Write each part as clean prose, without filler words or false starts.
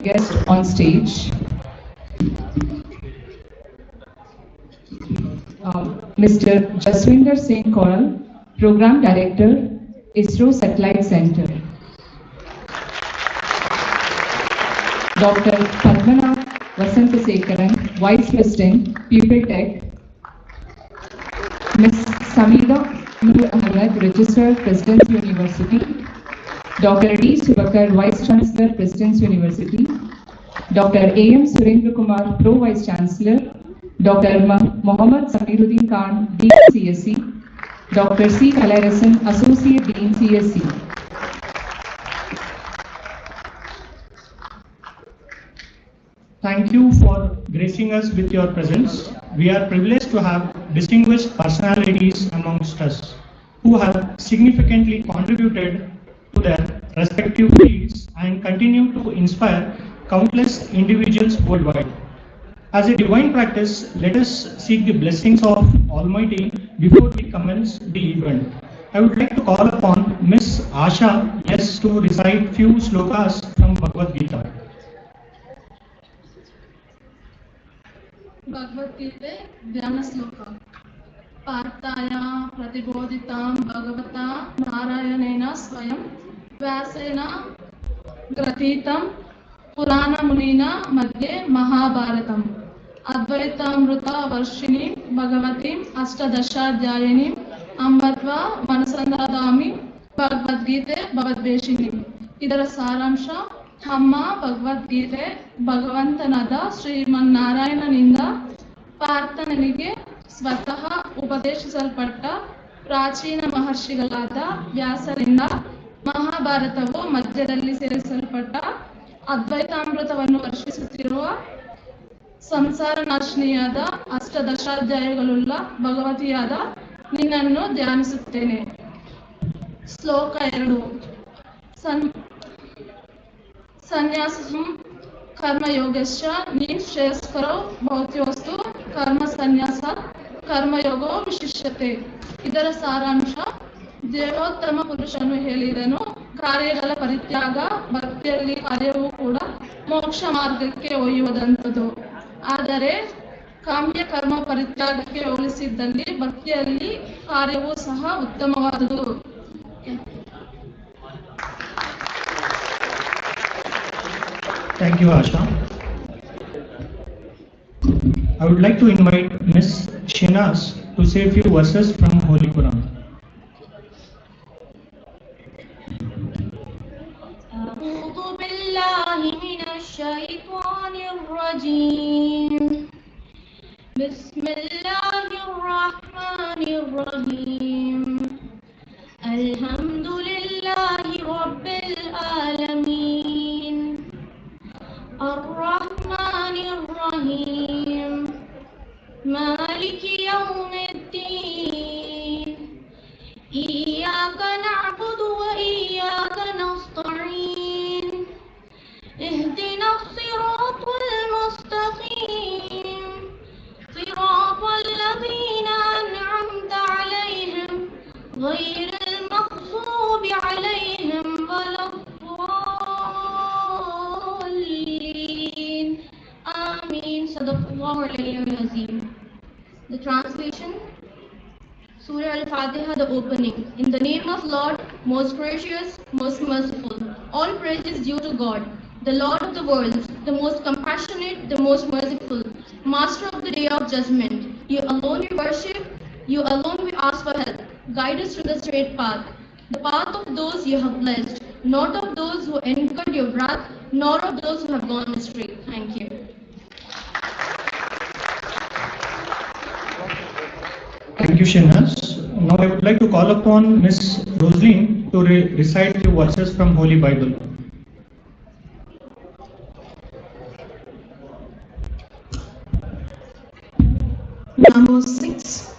guest on stage. Mr. Jaswinder Singh Kaural, Program Director, ISRO Satellite Center. Dr. Padmanath Vasantasekaran, Vice President, People Tech. Ms. Samida Nur Ahmed, Registrar, President's University. Dr. D. Subakar, Vice Chancellor, President's University. Dr. A.M. Surendra Kumar, Pro Vice Chancellor. Dr. Mohammad Samiruddin Khan, Dean CSC. Dr. C. Kalarasan, Associate Dean CSC. Thank you for gracing us with your presence. We are privileged to have distinguished personalities amongst us who have significantly contributed to their respective fields and continue to inspire countless individuals worldwide. As a divine practice, let us seek the blessings of Almighty before we commence the event. I would like to call upon Ms. Asha S to recite few slokas from Bhagavad Gita. Bhagavad Gita Dhyana Sloka Partaya Pratibodhitam Bhagavata Narayanena Swayam Vyasena Gratitam Purana Munina Madhye Mahabharatam Advaitamruta Varshini Bhagavatim Astadashadhyayinim Ambatva Manasandradami Bhagavad Gita Bhavadveshini. Idara Saramsha Hamma Bhagavad Gita ಭಗವಂತನಾದ ಶ್ರೀಮನ್ನಾರಾಯಣನಿಂದ ಪಾರ್ಥನಿಗೆ ಸ್ವತಃ ಉಪದೇಶಿಸಲ್ಪಟ್ಟ ಪ್ರಾಚೀನ ಮಹರ್ಷಿಗಳಾದ ವ್ಯಾಸರಿಂದ ಮಹಾಭಾರತವು ಮಧ್ಯದಲ್ಲಿ ಸೇರಿಸಲ್ಪಟ್ಟ ಅದ್ವೈತಾಮೃತವನ್ನು ವರ್ಷಿಸುತ್ತಿರುವ ಸಂಸಾರ ನಾಶಿನಿಯಾದ ಅಷ್ಟದಶಾಧ್ಯಾಯಗಳುಳ್ಳ ಭಗವತಿಯಾದ ನಿನ್ನನ್ನು ಧ್ಯಾನಿಸುತ್ತೇನೆ. ಶ್ಲೋಕ 2. ಸನ್ಯಾಸಂ ಕರ್ಮಯೋಗಶ್ಚ ನಿಶ್ರೇಯಸ್ಕರೋ ಭವತ್ಯೋಸ್ತು ಕರ್ಮ ಸನ್ಯಾಸ ಕರ್ಮಯೋಗೋ ವಿಶಿಷ್ಯತೆ. ಇದರ ಸಾರಾಂಶ ದೇವೋತ್ತಮ ಪುರುಷನು ಹೇಳಿದನು, ಕಾರ್ಯಗಳ ಪರಿತ್ಯಾಗ ಭಕ್ತಿಯಲ್ಲಿ ಕಾರ್ಯವೂ ಕೂಡ ಮೋಕ್ಷ ಮಾರ್ಗಕ್ಕೆ ಒಯ್ಯುವುದಂಥದ್ದು. ಆದರೆ ಕಾಮ್ಯ ಕರ್ಮ ಪರಿತ್ಯಾಗಕ್ಕೆ ಹೋಲಿಸಿದ್ದಲ್ಲಿ ಭಕ್ತಿಯಲ್ಲಿ ಕಾರ್ಯವೂ ಸಹ ಉತ್ತಮವಾದುದು. Thank you, Asha. I would like to invite Ms. Shinas to say a few verses from Holy Quran. أعوذ بالله من الشيطان الرجيم. بسم الله الرحمن الرحيم. الحمد لله رب العالمين. الرحمن الرحيم. مالك يوم الدين. إياك نعبد وإياك نستعين. اهدنا الصراط المستقيم. صراط الذين أنعمت عليهم غير المغضوب عليهم ولا الضالين. آمين. Sadaqallahu alayhi azim. The translation. Surah Al-Fatiha, the opening. In the name of Lord, most gracious, most merciful. All praise is due to God, the Lord of the worlds, the most compassionate, the most merciful, Master of the day of judgment. You alone we worship, you alone we ask for help. Guide us to the straight path, the path of those you have blessed, not of those who incurred your wrath, nor of those who have gone astray. Thank you. Thank you, Shinas. Now I would like to call upon Ms. Rosaline to recite few verses from Holy Bible. Numbers 6,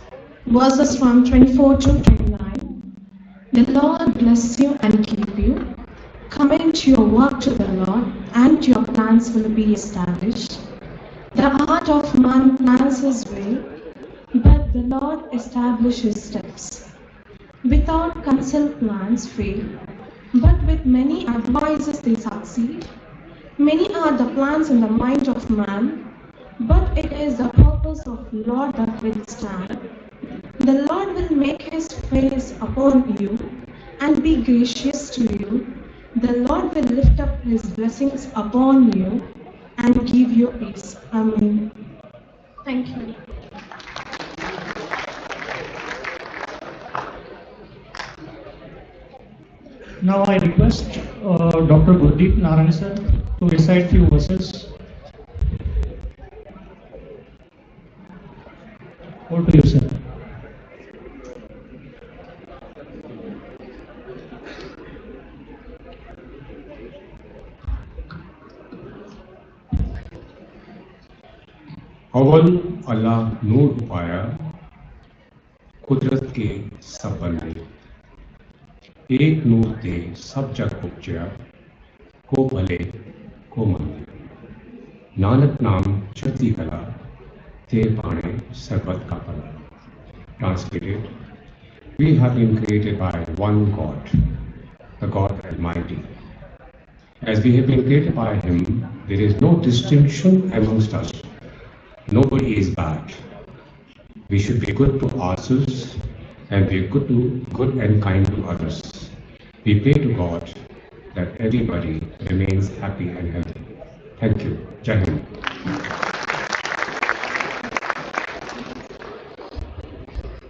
verses from 24 to 29. The Lord bless you and keep you. Commit your work to the Lord, and your plans will be established. The heart of man plans his way, but the Lord establishes steps. Without counsel plans fail, but with many advices they succeed. Many are the plans in the mind of man, but it is the purpose of Lord that will stand. The Lord will make his face upon you and be gracious to you. The Lord will lift up his blessings upon you and give you peace. Amen. Thank you. Now I request Dr. Gurdeep Narang sir to recite few verses. Over to you, sir. अव्वल अल्लाह नूर पाया कुदरत के सब बंदे एक नूर ते सब जग उपजया को भले को मंदे नानक नाम चढ़ती कला ते पाने सर्वत का भला. Translated, we have been created by one God, the God Almighty. As we have been created by Him, there is no distinction amongst us. Nobody is bad. We should be good to ourselves and be good and kind to others. We pray to God that everybody remains happy and healthy. Thank you. Jai Hind.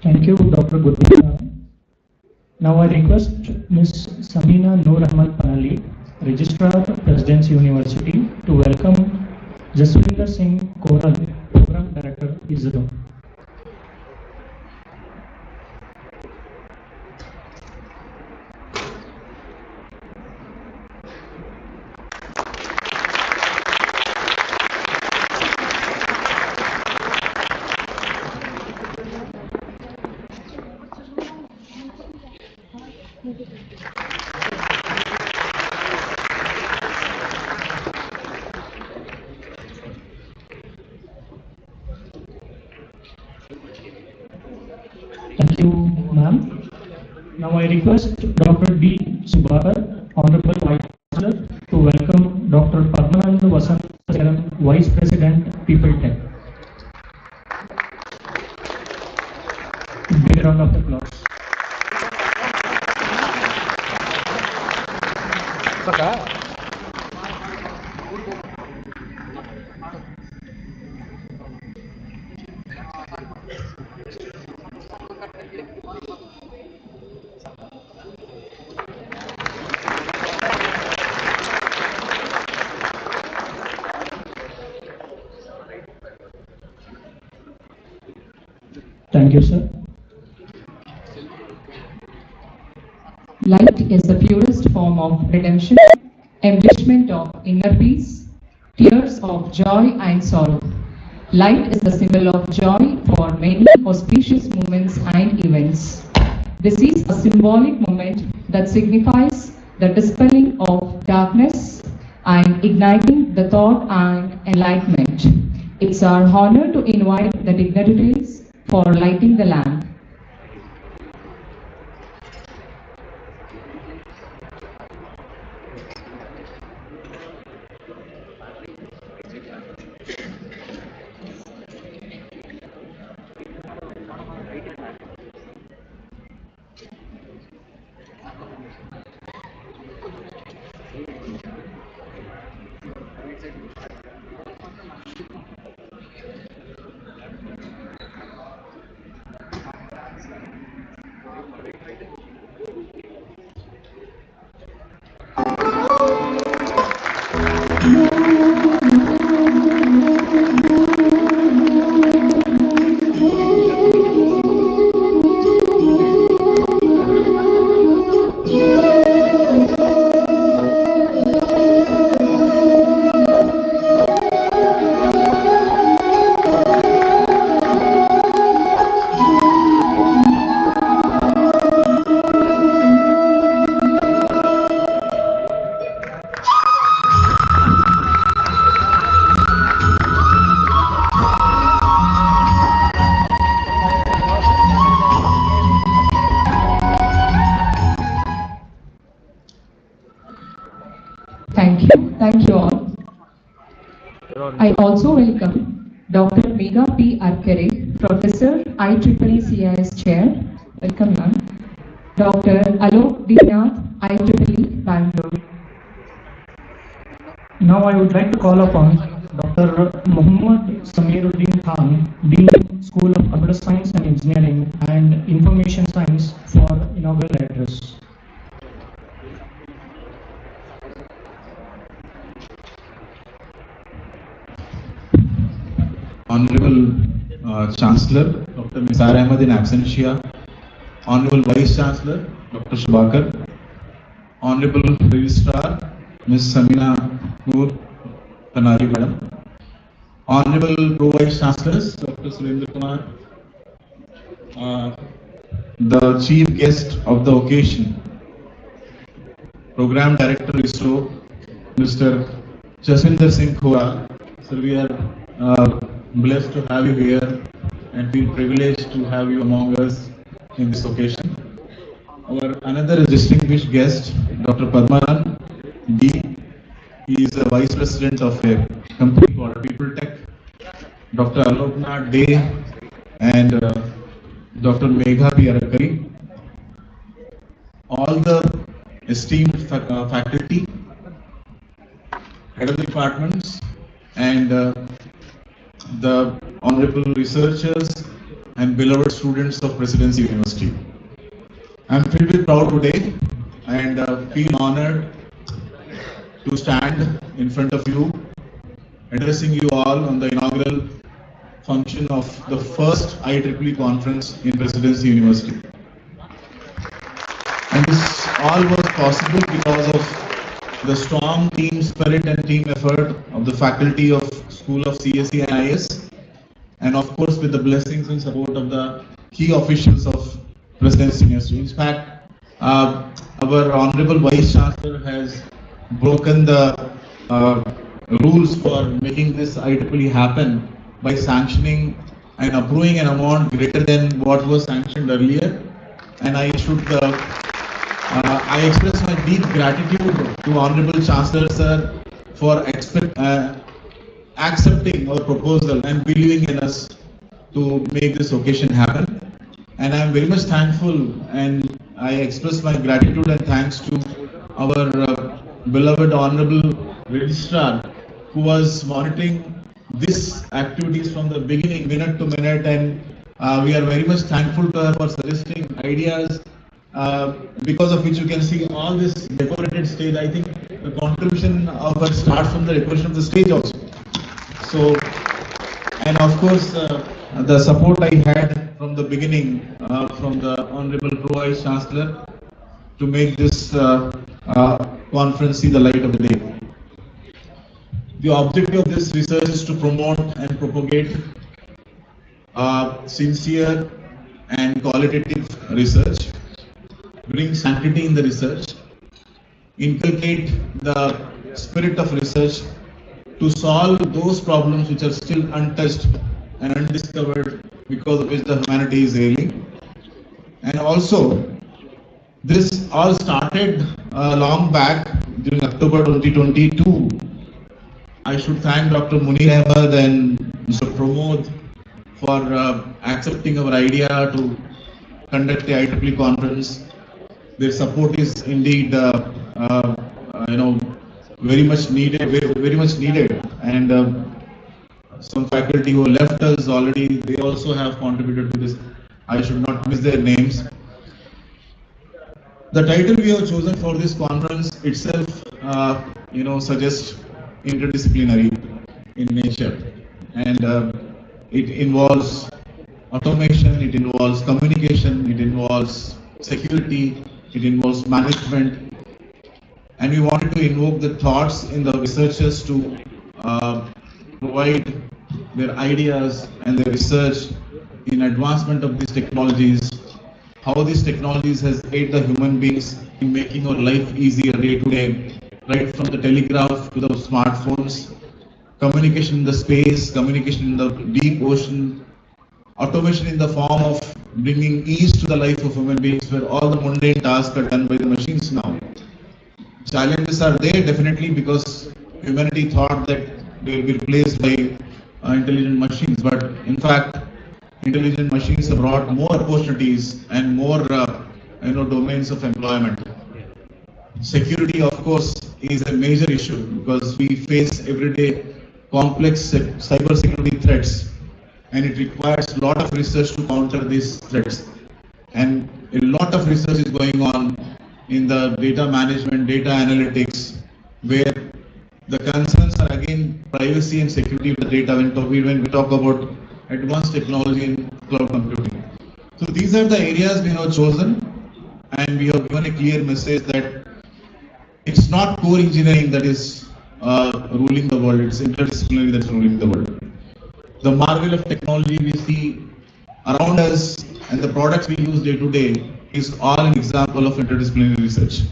Thank you, Dr. Gurdeep. Now I request Ms. Samina Noor Ahmad Panali, Registrar, Presidency University, to welcome Jaswinder Singh Koral, Program Director, ISRO. Thank you, ma'am. Now I request Dr. D. Subhakar, Honorable Vice Chancellor, to welcome Dr. Padmanand Vasantacharan, Vice President, People Tech. Big round of applause. Thank you, sir. Light is the purest form of redemption, embellishment of inner peace, tears of joy and sorrow. Light is the symbol of joy for many auspicious moments and events. This is a symbolic moment that signifies the dispelling of darkness and igniting the thought and enlightenment. It's our honor to invite the dignitaries for lighting the lamp. Thank you all. I also welcome Dr. Megha P. Arkare, Professor, IEEE CIS Chair. Welcome, ma'am. Dr. Alok Dinath, IEEE Bangalore. Now I would like to call upon Dr. Muhammad Samiruddin Khan, Dean, School of Computer Science and Engineering and Information Science for inaugural address. Honorable Chancellor, Dr. Misar Ahmed in absentia, Honorable Vice Chancellor, Dr. Shubhakar, Honorable Registrar, Ms. Samina Noor Kanari Madam, Honorable Pro-Vice Chancellors, Dr. Surendra Kumar, the Chief Guest of the occasion, Program Director ISRO, Mr. Jaswinder Singh Khora. So we are blessed to have you here and feel privileged to have you among us in this occasion. Our another distinguished guest, Dr. Padmanan D. He is a Vice President of a company called People Tech. Dr. Aloknath Day and Dr. Megha P. Arkare. All the esteemed faculty, head of the departments, and the honorable researchers and beloved students of Presidency University. I am filled with proud today and feel honored to stand in front of you, addressing you all on the inaugural function of the first IEEE Conference in Presidency University. And this all was possible because of the strong team spirit and team effort of the faculty of School of CSE and IS, and of course with the blessings and support of the key officials of Presidency University. In fact, our Honorable Vice Chancellor has broken the rules for making this IEEE happen by sanctioning and approving an amount greater than what was sanctioned earlier. And I express my deep gratitude to Honorable Chancellor Sir for accepting our proposal and believing in us to make this occasion happen. And I am very much thankful, and I express my gratitude and thanks to our beloved Honorable Registrar, who was monitoring these activities from the beginning, minute to minute, and we are very much thankful to her for suggesting ideas, because of which you can see all this decorated stage. I think the contribution of her starts from the decoration of the stage also. So, and of course, the support I had from the beginning from the Honorable Pro-Vice Chancellor to make this conference see the light of the day. The objective of this research is to promote and propagate sincere and qualitative research, bring sanctity in the research, inculcate the spirit of research to solve those problems which are still untouched and undiscovered, because of which the humanity is ailing. And also, this all started long back during October 2022. I should thank Dr. Munir Ahmed and Mr. Pramod for accepting our idea to conduct the IEEE conference. Their support is indeed, very much needed, and some faculty who left us already, they also have contributed to this. I should not miss their names. The title we have chosen for this conference itself, suggests interdisciplinary in nature, and it involves automation, it involves communication, it involves security, it involves management, and we wanted to invoke the thoughts in the researchers to provide their ideas and their research in advancement of these technologies, how these technologies has aided the human beings in making our life easier day to day, right from the telegraph to the smartphones, communication in the space, communication in the deep ocean, automation in the form of bringing ease to the life of human beings, where all the mundane tasks are done by the machines now. Challenges are there definitely, because humanity thought that they will be replaced by intelligent machines. But in fact, intelligent machines have brought more opportunities and more domains of employment. Security, of course, is a major issue because we face everyday complex cyber security threats, and it requires a lot of research to counter these threats. And a lot of research is going on in the data management, data analytics, where the concerns are again privacy and security of the data when we talk about advanced technology in cloud computing. So these are the areas we have chosen, and we have given a clear message that it's not core engineering that is ruling the world, it's interdisciplinary that's ruling the world. The marvel of technology we see around us and the products we use day to day is all an example of interdisciplinary research.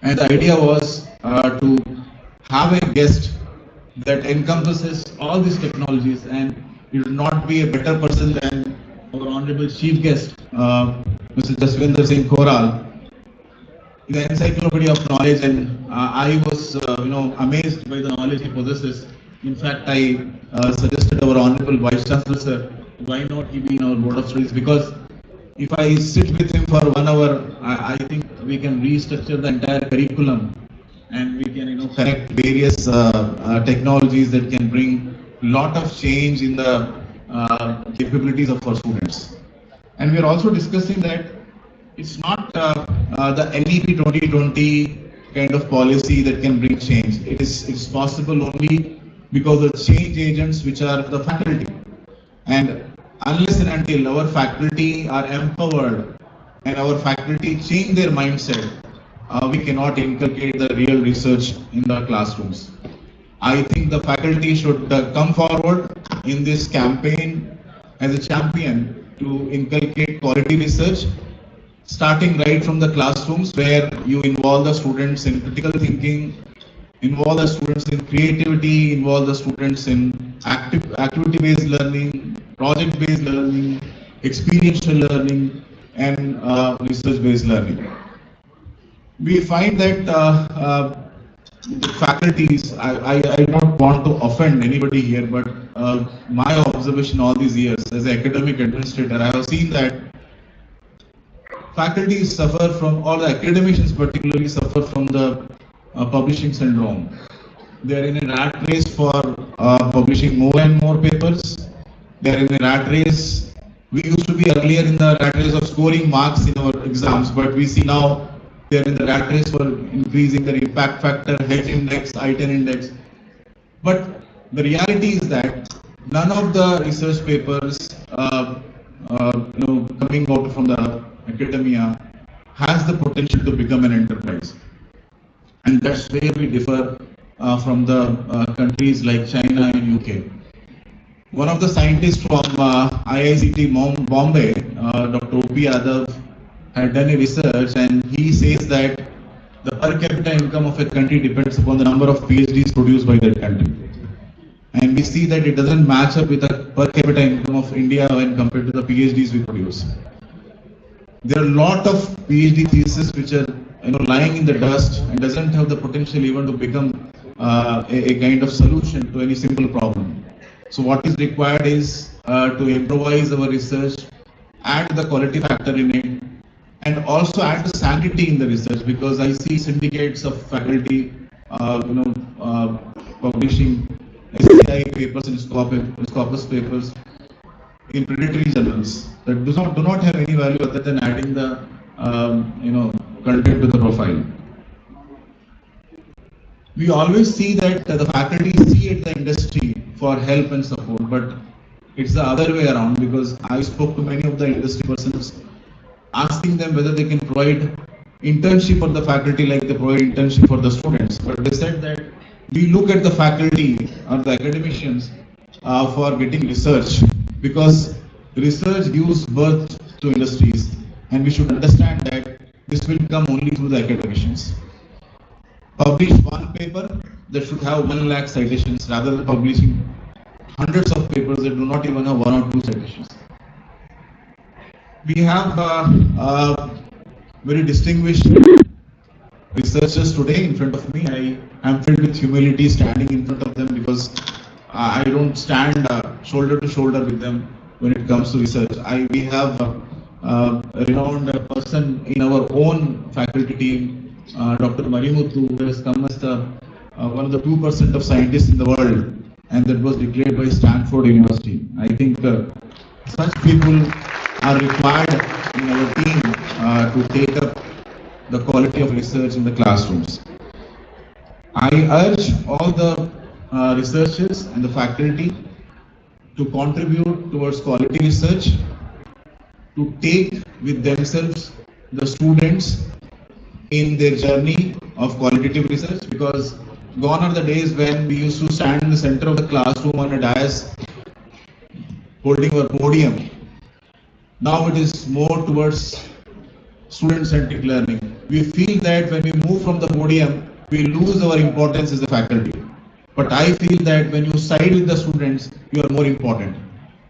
And the idea was to have a guest that encompasses all these technologies, and it will not be a better person than our honorable chief guest, Mr. Jaswinder Singh Koral, the encyclopedia of knowledge, and I was amazed by the knowledge he possesses. In fact, I suggested our honorable Vice Chancellor sir, why not he be in our board of studies, because if I sit with him for 1 hour, I think we can restructure the entire curriculum, and we can connect various technologies that can bring a lot of change in the capabilities of our students. And we are also discussing that it's not the NEP 2020 kind of policy that can bring change. It's possible only because of change agents which are the faculty. And unless and until our faculty are empowered and our faculty change their mindset, we cannot inculcate the real research in the classrooms. I think the faculty should come forward in this campaign as a champion to inculcate quality research, starting right from the classrooms where you involve the students in critical thinking, involve the students in creativity, involve the students in activity-based learning, project-based learning, experiential learning, and research-based learning. We find that the faculties, I don't want to offend anybody here, but my observation all these years as an academic administrator, I have seen that faculty suffer from, or the academicians particularly suffer from the publishing syndrome. They are in a rat race for publishing more and more papers. They are in a rat race. We used to be earlier in the rat race of scoring marks in our exams, but we see now they are in the rat race for increasing their impact factor, H index, I-10 index. But the reality is that none of the research papers coming out from the academia has the potential to become an enterprise. And that's where we differ from the countries like China and UK. One of the scientists from IICT Bombay, Dr. O.P. Yadav, had done a research, and he says that the per capita income of a country depends upon the number of PhDs produced by that country. And we see that it doesn't match up with the per capita income of India when compared to the PhDs we produce. There are a lot of PhD theses which are lying in the dust and doesn't have the potential even to become a kind of solution to any simple problem. So what is required is to improvise our research, add the quality factor in it, and also add the sanity in the research, because I see syndicates of faculty publishing SCI papers and Scopus papers in predatory journals that do not have any value other than adding the content to the profile. We always see that the faculty see at the industry for help and support, but it's the other way around, because I spoke to many of the industry persons asking them whether they can provide internship for the faculty like they provide internship for the students. But they said that we look at the faculty or the academicians for getting research, because research gives birth to industries, and we should understand that this will come only through the academicians. Publish one paper that should have 1 lakh citations rather than publishing hundreds of papers that do not even have 1 or 2 citations. We have very distinguished researchers today in front of me. I am filled with humility standing in front of them because I don't stand shoulder to shoulder with them when it comes to research. We have a renowned person in our own faculty team, Dr. Marimuthu, who has come as one of the 2% of scientists in the world, and that was declared by Stanford University. I think such people are required in our team to take up the quality of research in the classrooms. I urge all the researchers and the faculty to contribute towards quality research, to take with themselves the students in their journey of qualitative research, because gone are the days when we used to stand in the center of the classroom on a dais holding our podium. Now it is more towards student-centric learning. We feel that when we move from the podium, we lose our importance as a faculty. But I feel that when you side with the students, you are more important.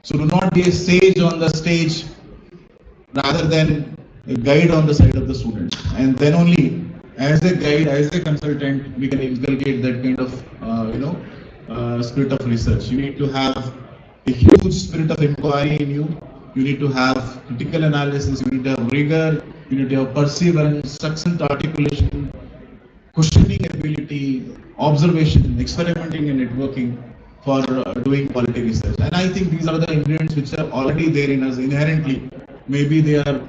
So do not be a sage on the stage rather than a guide on the side of the students. And then only as a guide, as a consultant, we can inculcate that kind of spirit of research. You need to have a huge spirit of inquiry in you. You need to have critical analysis. You need to have rigor. You need to have perseverance, succinct articulation, questioning ability, observation, experimenting and networking for doing quality research. And I think these are the ingredients which are already there in us inherently. Maybe they are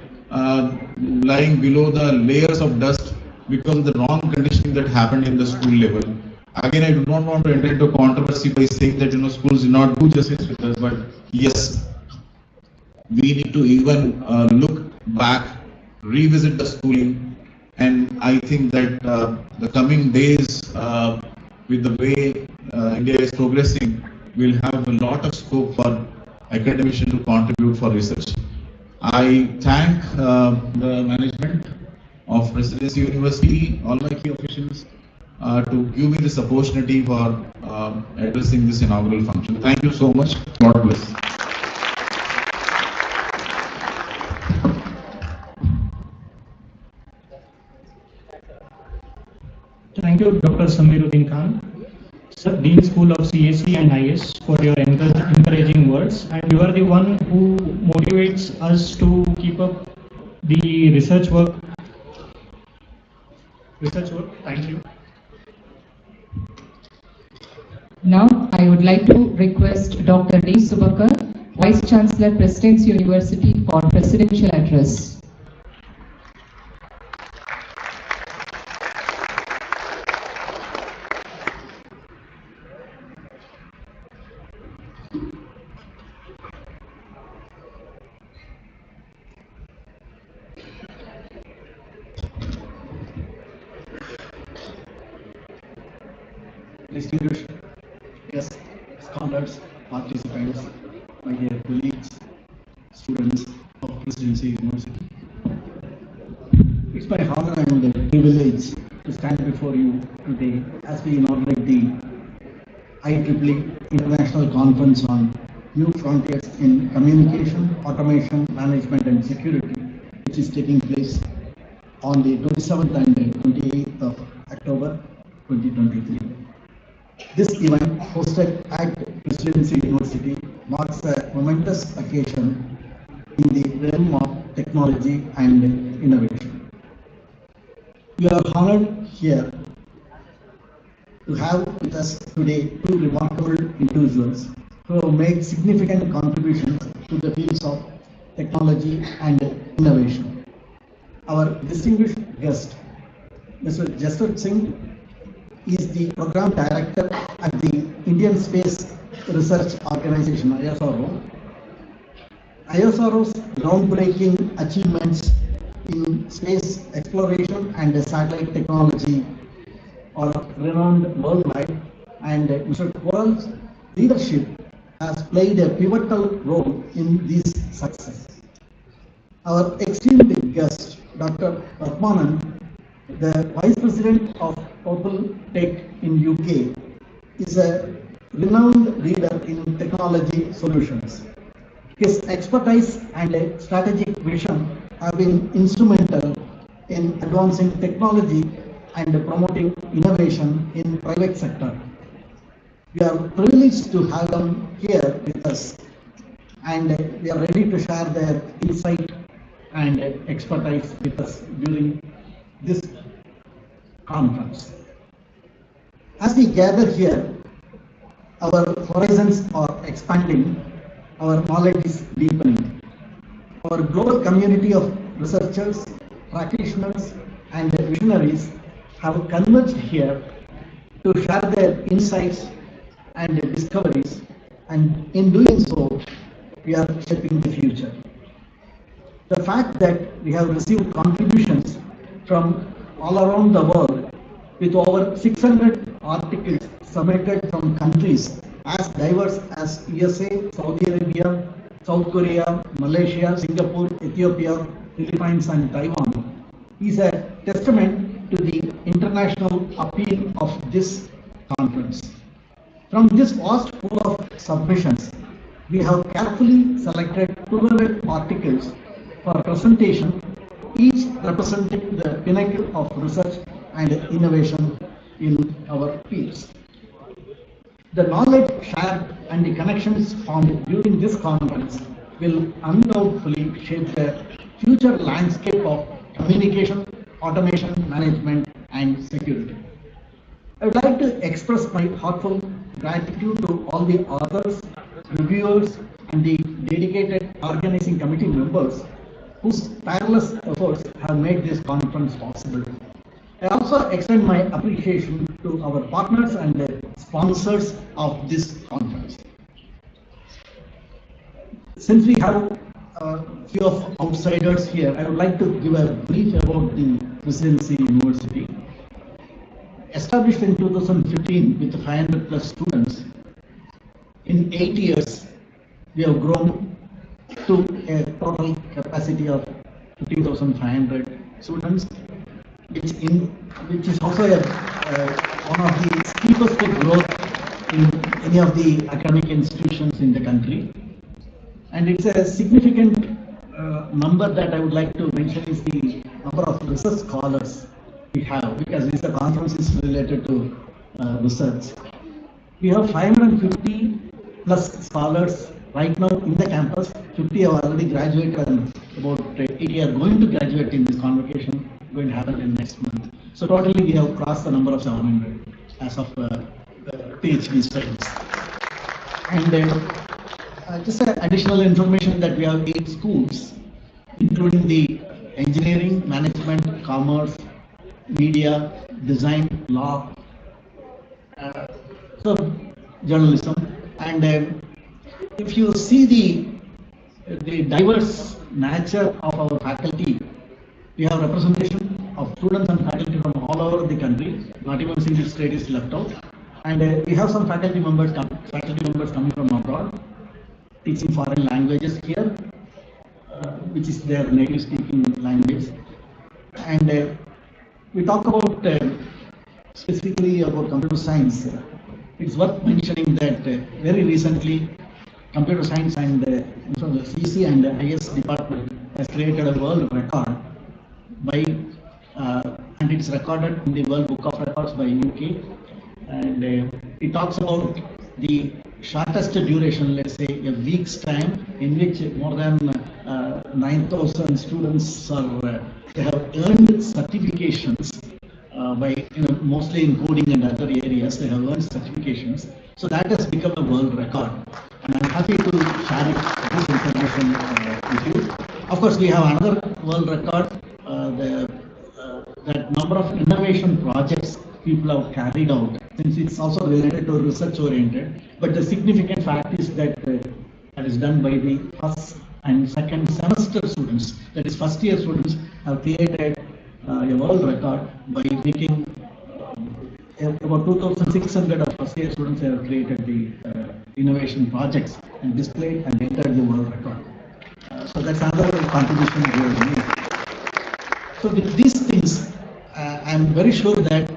lying below the layers of dust because of the wrong conditioning that happened in the school level. Again, I do not want to enter into controversy by saying that schools do not do justice with us, but yes, we need to even look back, revisit the schooling, and I think that the coming days, with the way India is progressing, will have a lot of scope for academicians to contribute for research. I thank the management of Presidency University, all my key officials, to give me this opportunity for addressing this inaugural function. Thank you so much. God bless. Thank you, Dr. Samiruddin Khan, Sir, Dean School of CSE and IS, for your encouraging words. And you are the one who motivates us to keep up the research work. Thank you. Now, I would like to request Dr. D. Subakar, Vice Chancellor, President's University, for Presidential Address. Distinguished guests, scholars, participants, my dear colleagues, students of Presidency University. It's my honor and privilege to stand before you today as we inaugurate the IEEE International Conference on New Frontiers in Communication, Automation, Management and Security, which is taking place on the 27th and 28th of October 2023. This event, hosted at Presidency University, marks a momentous occasion in the realm of technology and innovation. We are honored here to have with us today two remarkable individuals who have made significant contributions to the fields of technology and innovation. Our distinguished guest, Mr. Jaswant Singh, is the Program Director at the Indian Space Research Organization, ISRO. ISRO's groundbreaking achievements in space exploration and satellite technology are renowned worldwide, and Mr. Koral's leadership has played a pivotal role in this success. Our esteemed guest, Dr. Ratmanan, the Vice President of Total Tech in UK, is a renowned leader in technology solutions. His expertise and strategic vision have been instrumental in advancing technology and promoting innovation in private sector. We are privileged to have them here with us, and we are ready to share their insight and expertise with us during this conference. As we gather here, our horizons are expanding, our knowledge is deepening. Our global community of researchers, practitioners, and visionaries have converged here to share their insights and discoveries, and in doing so, we are shaping the future. The fact that we have received contributions from all around the world with over 600 articles submitted from countries as diverse as USA, Saudi Arabia, South Korea, Malaysia, Singapore, Ethiopia, Philippines, and Taiwan is a testament to the international appeal of this conference. From this vast pool of submissions, we have carefully selected 200 articles for presentation, each representing the pinnacle of research and innovation in our fields. The knowledge shared and the connections formed during this conference will undoubtedly shape the future landscape of communication, automation, management, and security. I would like to express my heartfelt gratitude to all the authors, reviewers, and the dedicated organizing committee members whose tireless efforts have made this conference possible. I also extend my appreciation to our partners and sponsors of this conference. Since we have a few of outsiders here, I would like to give a brief about the Presidency University. Established in 2015 with 500 plus students, in 8 years we have grown to a total capacity of 15,500 students, which is also one of the steepest growth in any of the academic institutions in the country. And it's a significant number that I would like to mention is the number of research scholars we have, because this conference is related to research. We have 550 plus scholars right now in the campus. 50 have already graduated, and about 80 are going to graduate in this convocation, going to happen in next month. So totally we have crossed the number of 700 as of PhD studies. And just additional information that we have 8 schools, including the engineering, management, commerce, media, design, law, so journalism. And if you see the diverse nature of our faculty, we have representation of students and faculty from all over the country. Not even a single state is left out. And we have some faculty members coming from abroad, teaching foreign languages here, which is their native speaking language. And we talk about specifically about computer science. It's worth mentioning that very recently, computer science and CC and IS department has created a world record by, and it's recorded in the World Book of Records by UK. And it talks about the shortest duration, let's say a week's time, in which more than 9,000 students they have earned certifications by mostly in coding and other areas. They have earned certifications, so that has become a world record, and I'm happy to share this information with you. Of course, we have another world record, that number of innovation projects people have carried out, since it's also related to research oriented. But the significant fact is that that is done by the first and second semester students, that is first year students, have created a world record by making about 2,600 of first year students have created the innovation projects and displayed and entered the world record. So that's another contribution we have made. So with these things, I'm very sure that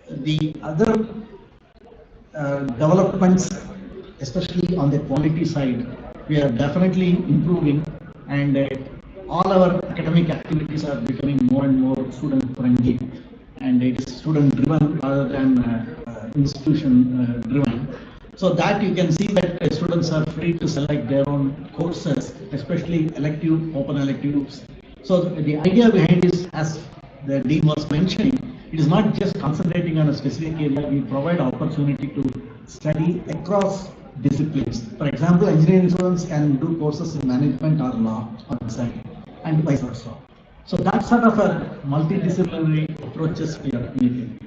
the other developments, especially on the quality side, we are definitely improving, and all our academic activities are becoming more and more student friendly. and it is student driven rather than institution driven. So that you can see that students are free to select their own courses, especially elective, open electives. So the idea behind this, as the Dean was mentioning, it is not just concentrating on a specific area. We provide opportunity to study across disciplines. For example, engineering students can do courses in management or law or design, and vice versa. So that sort of a multidisciplinary approaches we are making.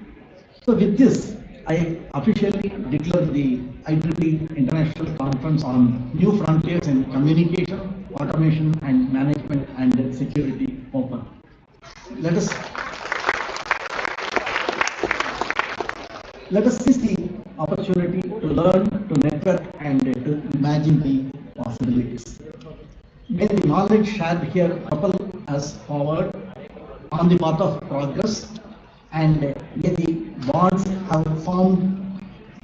So with this, I officially declare the IEEE International Conference on New Frontiers in Communication, Automation and Management and Security open. Let us seize the opportunity to learn, to network, and to imagine the possibilities. May the knowledge shared here propel us forward on the path of progress, and may the bonds have formed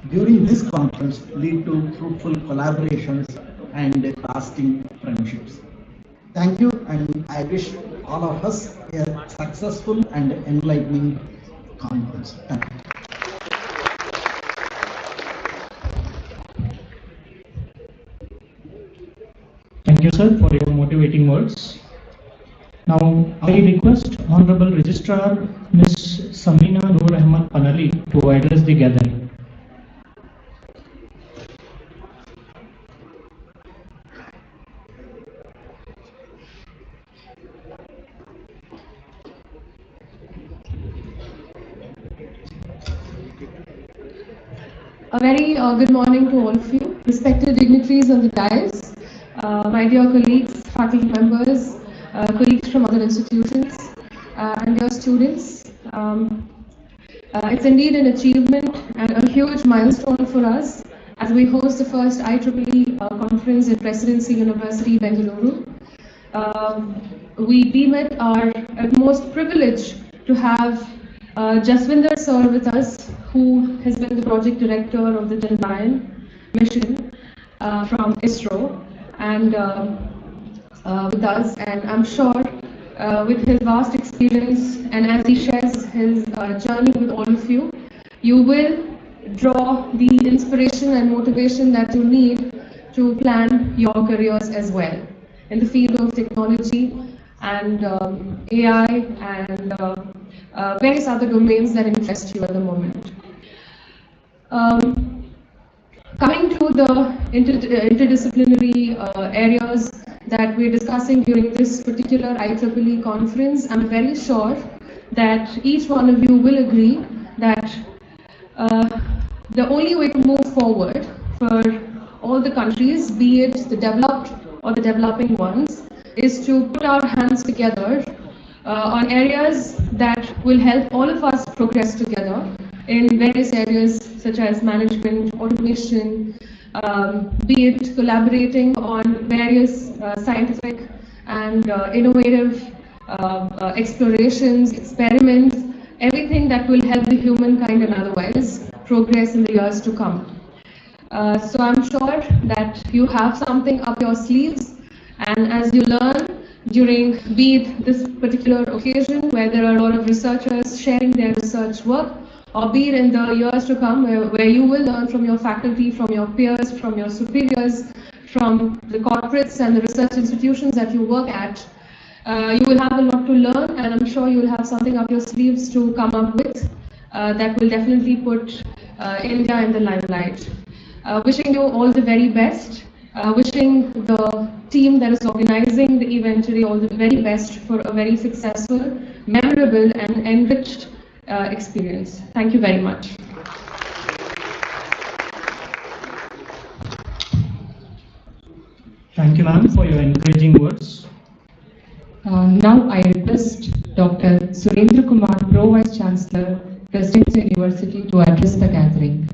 during this conference lead to fruitful collaborations and lasting friendships. Thank you, and I wish all of us a successful and enlightening conference. Thank you. Thank you, sir, for your motivating words. Now, I request Honorable Registrar Ms. Samina Noor Ahmad Panali to address the gathering. A very good morning to all of you, respected dignitaries on the dais, my dear colleagues, faculty members, colleagues from other institutions, and dear students. It's indeed an achievement and a huge milestone for us as we host the first IEEE conference in Presidency University, Bengaluru. We deem it our utmost privilege to have Jaswinder sir with us, who has been the project director of the Chandrayaan mission from ISRO, and with us. And I'm sure with his vast experience and as he shares his journey with all of you, you will draw the inspiration and motivation that you need to plan your careers as well in the field of technology and AI and various other domains that interest you at the moment. Coming to the interdisciplinary areas that we're discussing during this particular IEEE conference, I'm very sure that each one of you will agree that the only way to move forward for all the countries, be it the developed or the developing ones, is to put our hands together on areas that will help all of us progress together in various areas such as management, automation, be it collaborating on various scientific and innovative explorations, experiments, everything that will help the humankind and otherwise progress in the years to come. So I'm sure that you have something up your sleeves, and as you learn during, be it this particular occasion where there are a lot of researchers sharing their research work, or be it in the years to come where you will learn from your faculty, from your peers, from your superiors, from the corporates and the research institutions that you work at, you will have a lot to learn, and I'm sure you will have something up your sleeves to come up with that will definitely put India in the limelight. Wishing you all the very best. Wishing the team that is organizing the event today all the very best for a very successful, memorable and enriched experience. Thank you very much. Thank you, ma'am, for your encouraging words. Now I request Dr. Surendra Kumar, Pro-Vice Chancellor, Presidency University, to address the gathering.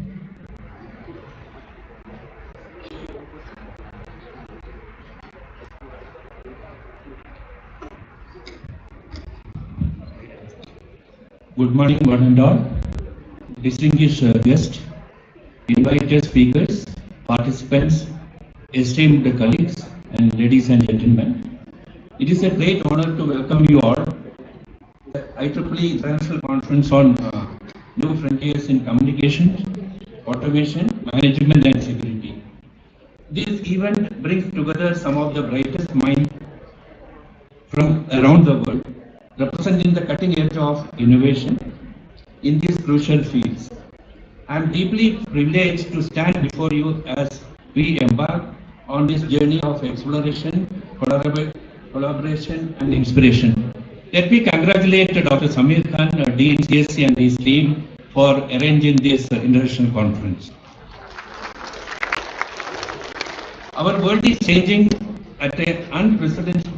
Good morning, one and all. Distinguished guests, invited speakers, participants, esteemed colleagues, and ladies and gentlemen. It is a great honor to welcome you all. The IEEE International Conference on New Frontiers in Communication, Automation, Management and Security. This event brings together some of the brightest minds from around the world, representing the cutting edge of innovation in these crucial fields. I am deeply privileged to stand before you as we embark on this journey of exploration, collaboration and inspiration. Let me congratulate Dr. Samir Khan, Dean CSC and his team for arranging this international conference. Our world is changing at an unprecedented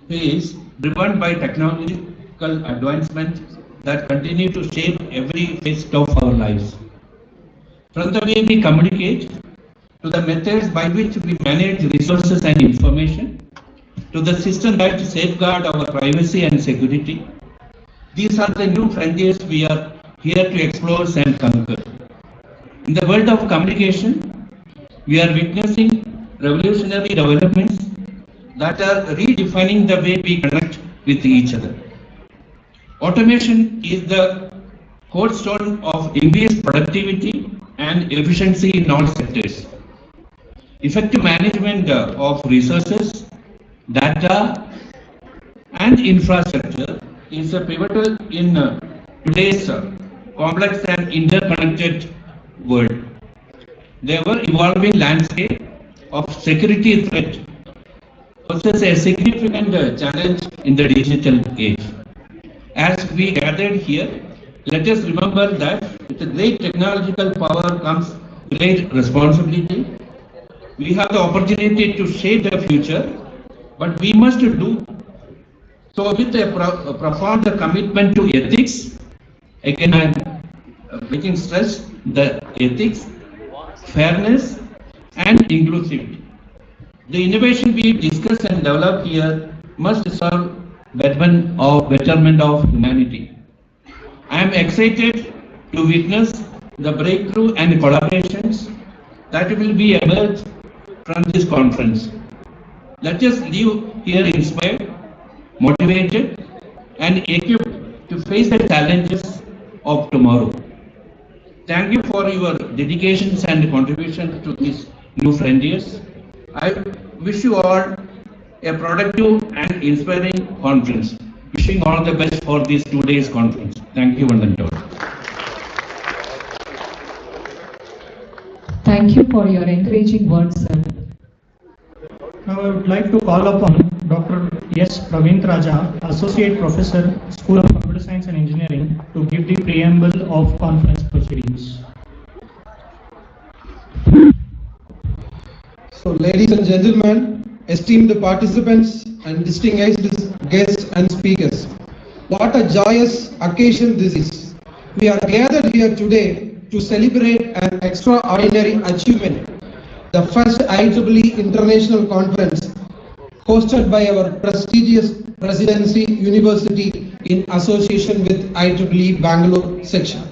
pace, driven by technological advancement that continue to shape every facet of our lives. From the way we communicate, to the methods by which we manage resources and information, to the system that safeguard our privacy and security, these are the new frontiers we are here to explore and conquer. In the world of communication, we are witnessing revolutionary developments that are redefining the way we connect with each other. Automation is the cornerstone of increased productivity and efficiency in all sectors. Effective management of resources, data, and infrastructure is a pivotal in today's complex and interconnected world. The ever-evolving landscape of security threat poses a significant challenge in the digital age. As we gathered here, let us remember that with great technological power comes great responsibility. We have the opportunity to shape the future, but we must do so with a profound commitment to ethics. Again, I am making stress the ethics, fairness, and inclusivity. The innovation we discuss and develop here must serve betterment of humanity. I am excited to witness the breakthrough and collaborations that will be emerged from this conference. Let us leave here inspired, motivated, and equipped to face the challenges of tomorrow. Thank you for your dedications and contributions to these new frontiers. I wish you all a productive and inspiring conference. Wishing all the best for this 2 days conference. Thank you, Vandantor. Thank you for your encouraging words, sir. Now I would like to call upon Dr. S. Praveen Raja, Associate Professor, School of Computer Science and Engineering, to give the preamble of conference proceedings. So, ladies and gentlemen, esteemed participants and distinguished guests and speakers, what a joyous occasion this is. We are gathered here today to celebrate an extraordinary achievement, the first IEEE International Conference hosted by our prestigious Presidency University in association with IEEE Bangalore section.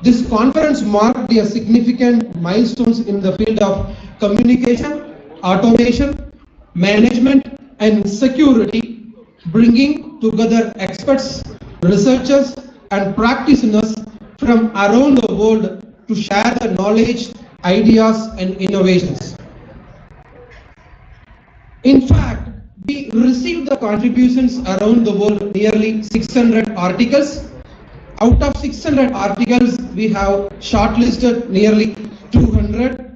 This conference marked a significant milestones in the field of communication, automation, management, and security, bringing together experts, researchers, and practitioners from around the world to share the knowledge, ideas, and innovations. In fact, we received the contributions around the world, nearly 600 articles. Out of 600 articles, we have shortlisted nearly 200.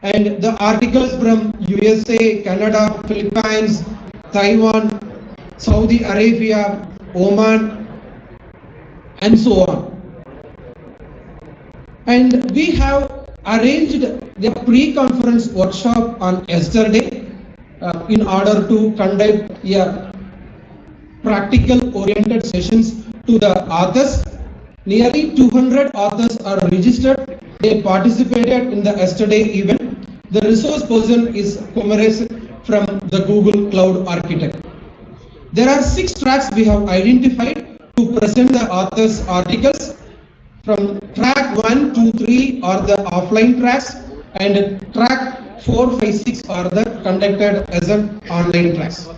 And the articles from USA, Canada, Philippines, Taiwan, Saudi Arabia, Oman, and so on. And we have arranged the pre-conference workshop on yesterday in order to conduct a practical-oriented sessions to the authors. Nearly 200 authors are registered. They participated in the yesterday event. The resource person is Kumaresh from the Google Cloud Architect. There are 6 tracks we have identified to present the author's articles. From track 1, 2, 3 are the offline tracks, and track 4, 5, 6 are the conducted as an online tracks.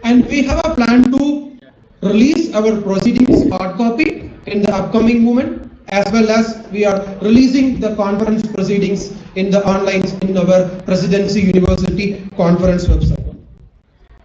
And we have a plan to release our proceedings hard copy in the upcoming moment, as well as we are releasing the conference proceedings in the online in our Presidency University conference website.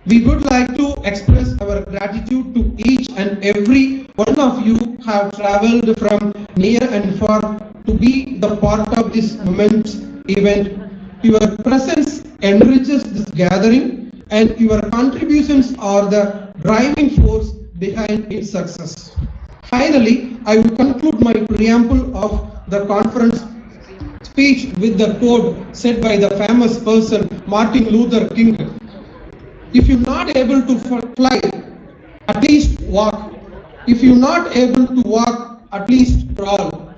We would like to express our gratitude to each and every one of you who have traveled from near and far to be the part of this moment's event. Your presence enriches this gathering and your contributions are the driving force behind its success. Finally, I will conclude my preamble of the conference speech with the quote said by the famous person Martin Luther King. If you're not able to fly, at least walk. If you're not able to walk, at least crawl.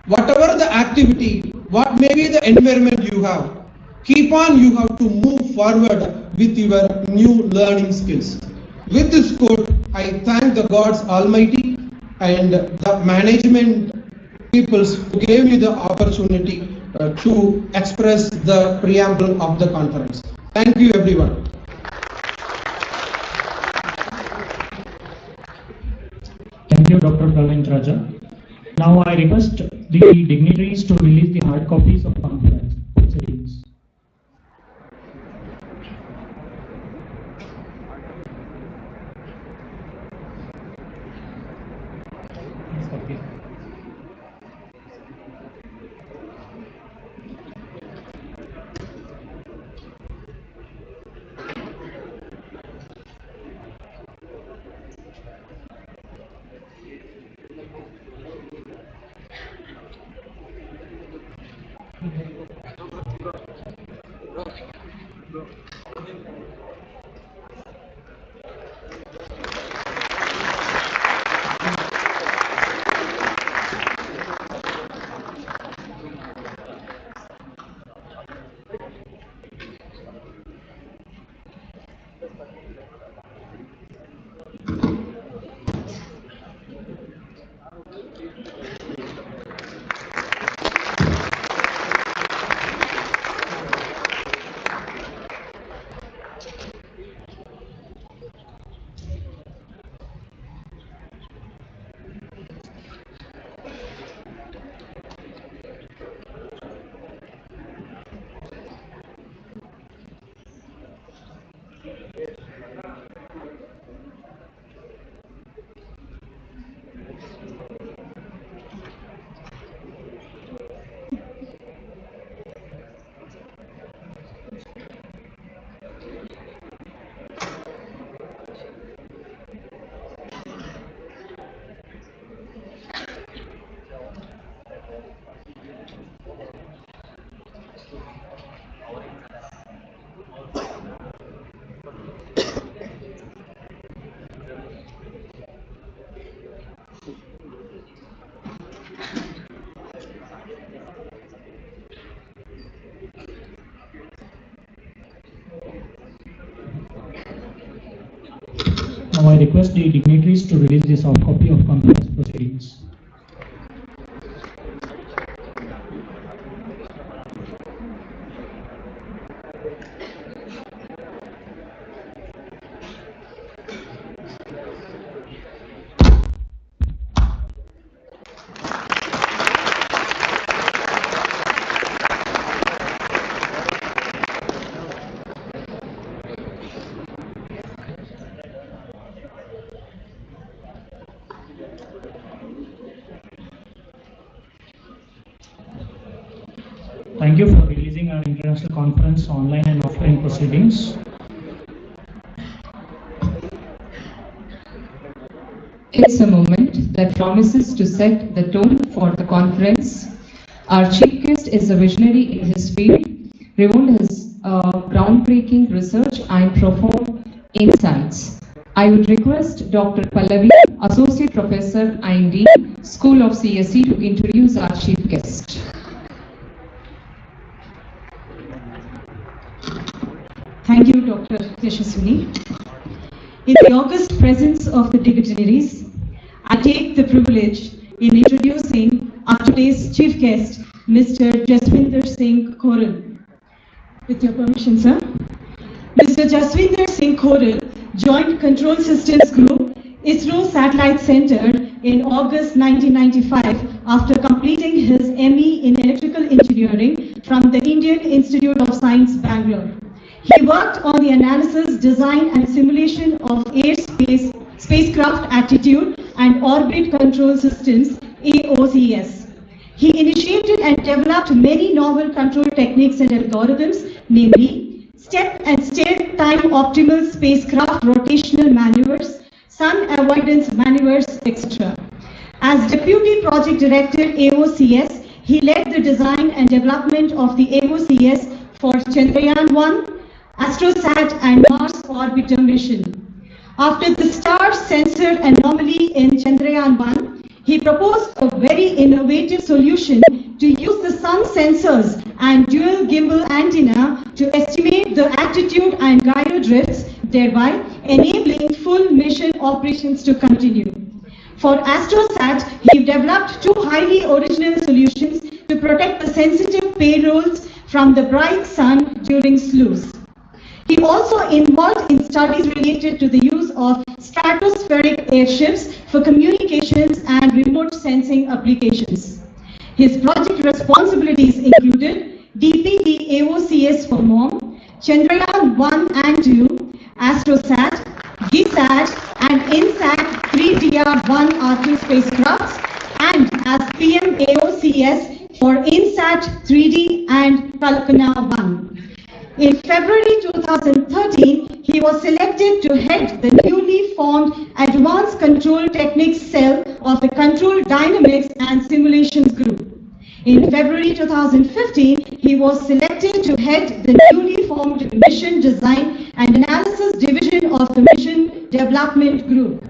Whatever the activity, what may be the environment you have, keep on, you have to move forward with your new learning skills. With this quote, I thank the God's Almighty and the management peoples who gave me the opportunity to express the preamble of the conference. Thank you, everyone. Thank you, Dr. Praveen Raja. Now I request the dignitaries to release the hard copies of conference proceedings. Now I request the dignitaries to release the soft copy of conference proceedings. Thank you for releasing our international conference online and offline proceedings. It's a moment that promises to set the tone for the conference. Our chief guest is a visionary in his field, renowned his groundbreaking research and profound insights. I would request Dr. Pallavi, Associate Professor and Dean, School of CSE, to introduce our chief guest. Thank you, Dr. Yashaswini. In the august presence of the dignitaries, I take the privilege in introducing our today's chief guest, Mr. Jaswinder Singh Khoral. With your permission, sir. Mr. Jaswinder Singh Khoral joined Control Systems Group ISRO Satellite Center in August 1995 after completing his ME in Electrical Engineering from the Indian Institute of Science, Bangalore. He worked on the analysis, design and simulation of airspace, spacecraft attitude and orbit control systems, AOCS. He initiated and developed many novel control techniques and algorithms, namely step and stair time optimal spacecraft rotational maneuvers, sun avoidance maneuvers, etc. As Deputy Project Director AOCS, he led the design and development of the AOCS for Chandrayaan-1, AstroSat and Mars Orbiter mission. After the star sensor anomaly in Chandrayaan-1, he proposed a very innovative solution to use the sun sensors and dual gimbal antenna to estimate the attitude and gyro drifts, thereby enabling full mission operations to continue. For AstroSat, he developed two highly original solutions to protect the sensitive payrolls from the bright sun during slews. He also involved in studies related to the use of stratospheric airships for communications and remote sensing applications. His project responsibilities included DPD AOCS for MOM, Chandrayaan-1 and 2, AstroSat, GSAT and INSAT 3DR-1 R2 spacecrafts, and as PM AOCS for INSAT 3D and Kalpana-1. In February 2013, he was selected to head the newly formed Advanced Control Techniques Cell of the Control Dynamics and Simulations Group. In February 2015, he was selected to head the newly formed Mission Design and Analysis Division of the Mission Development Group.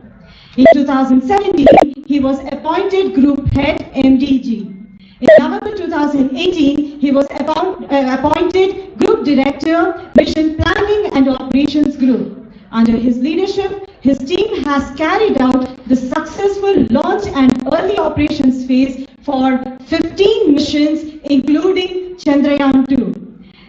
In 2017, he was appointed Group Head MDG. In November 2018, he was appointed Group Director, Mission Planning and Operations Group. Under his leadership, his team has carried out the successful launch and early operations phase for 15 missions, including Chandrayaan-2.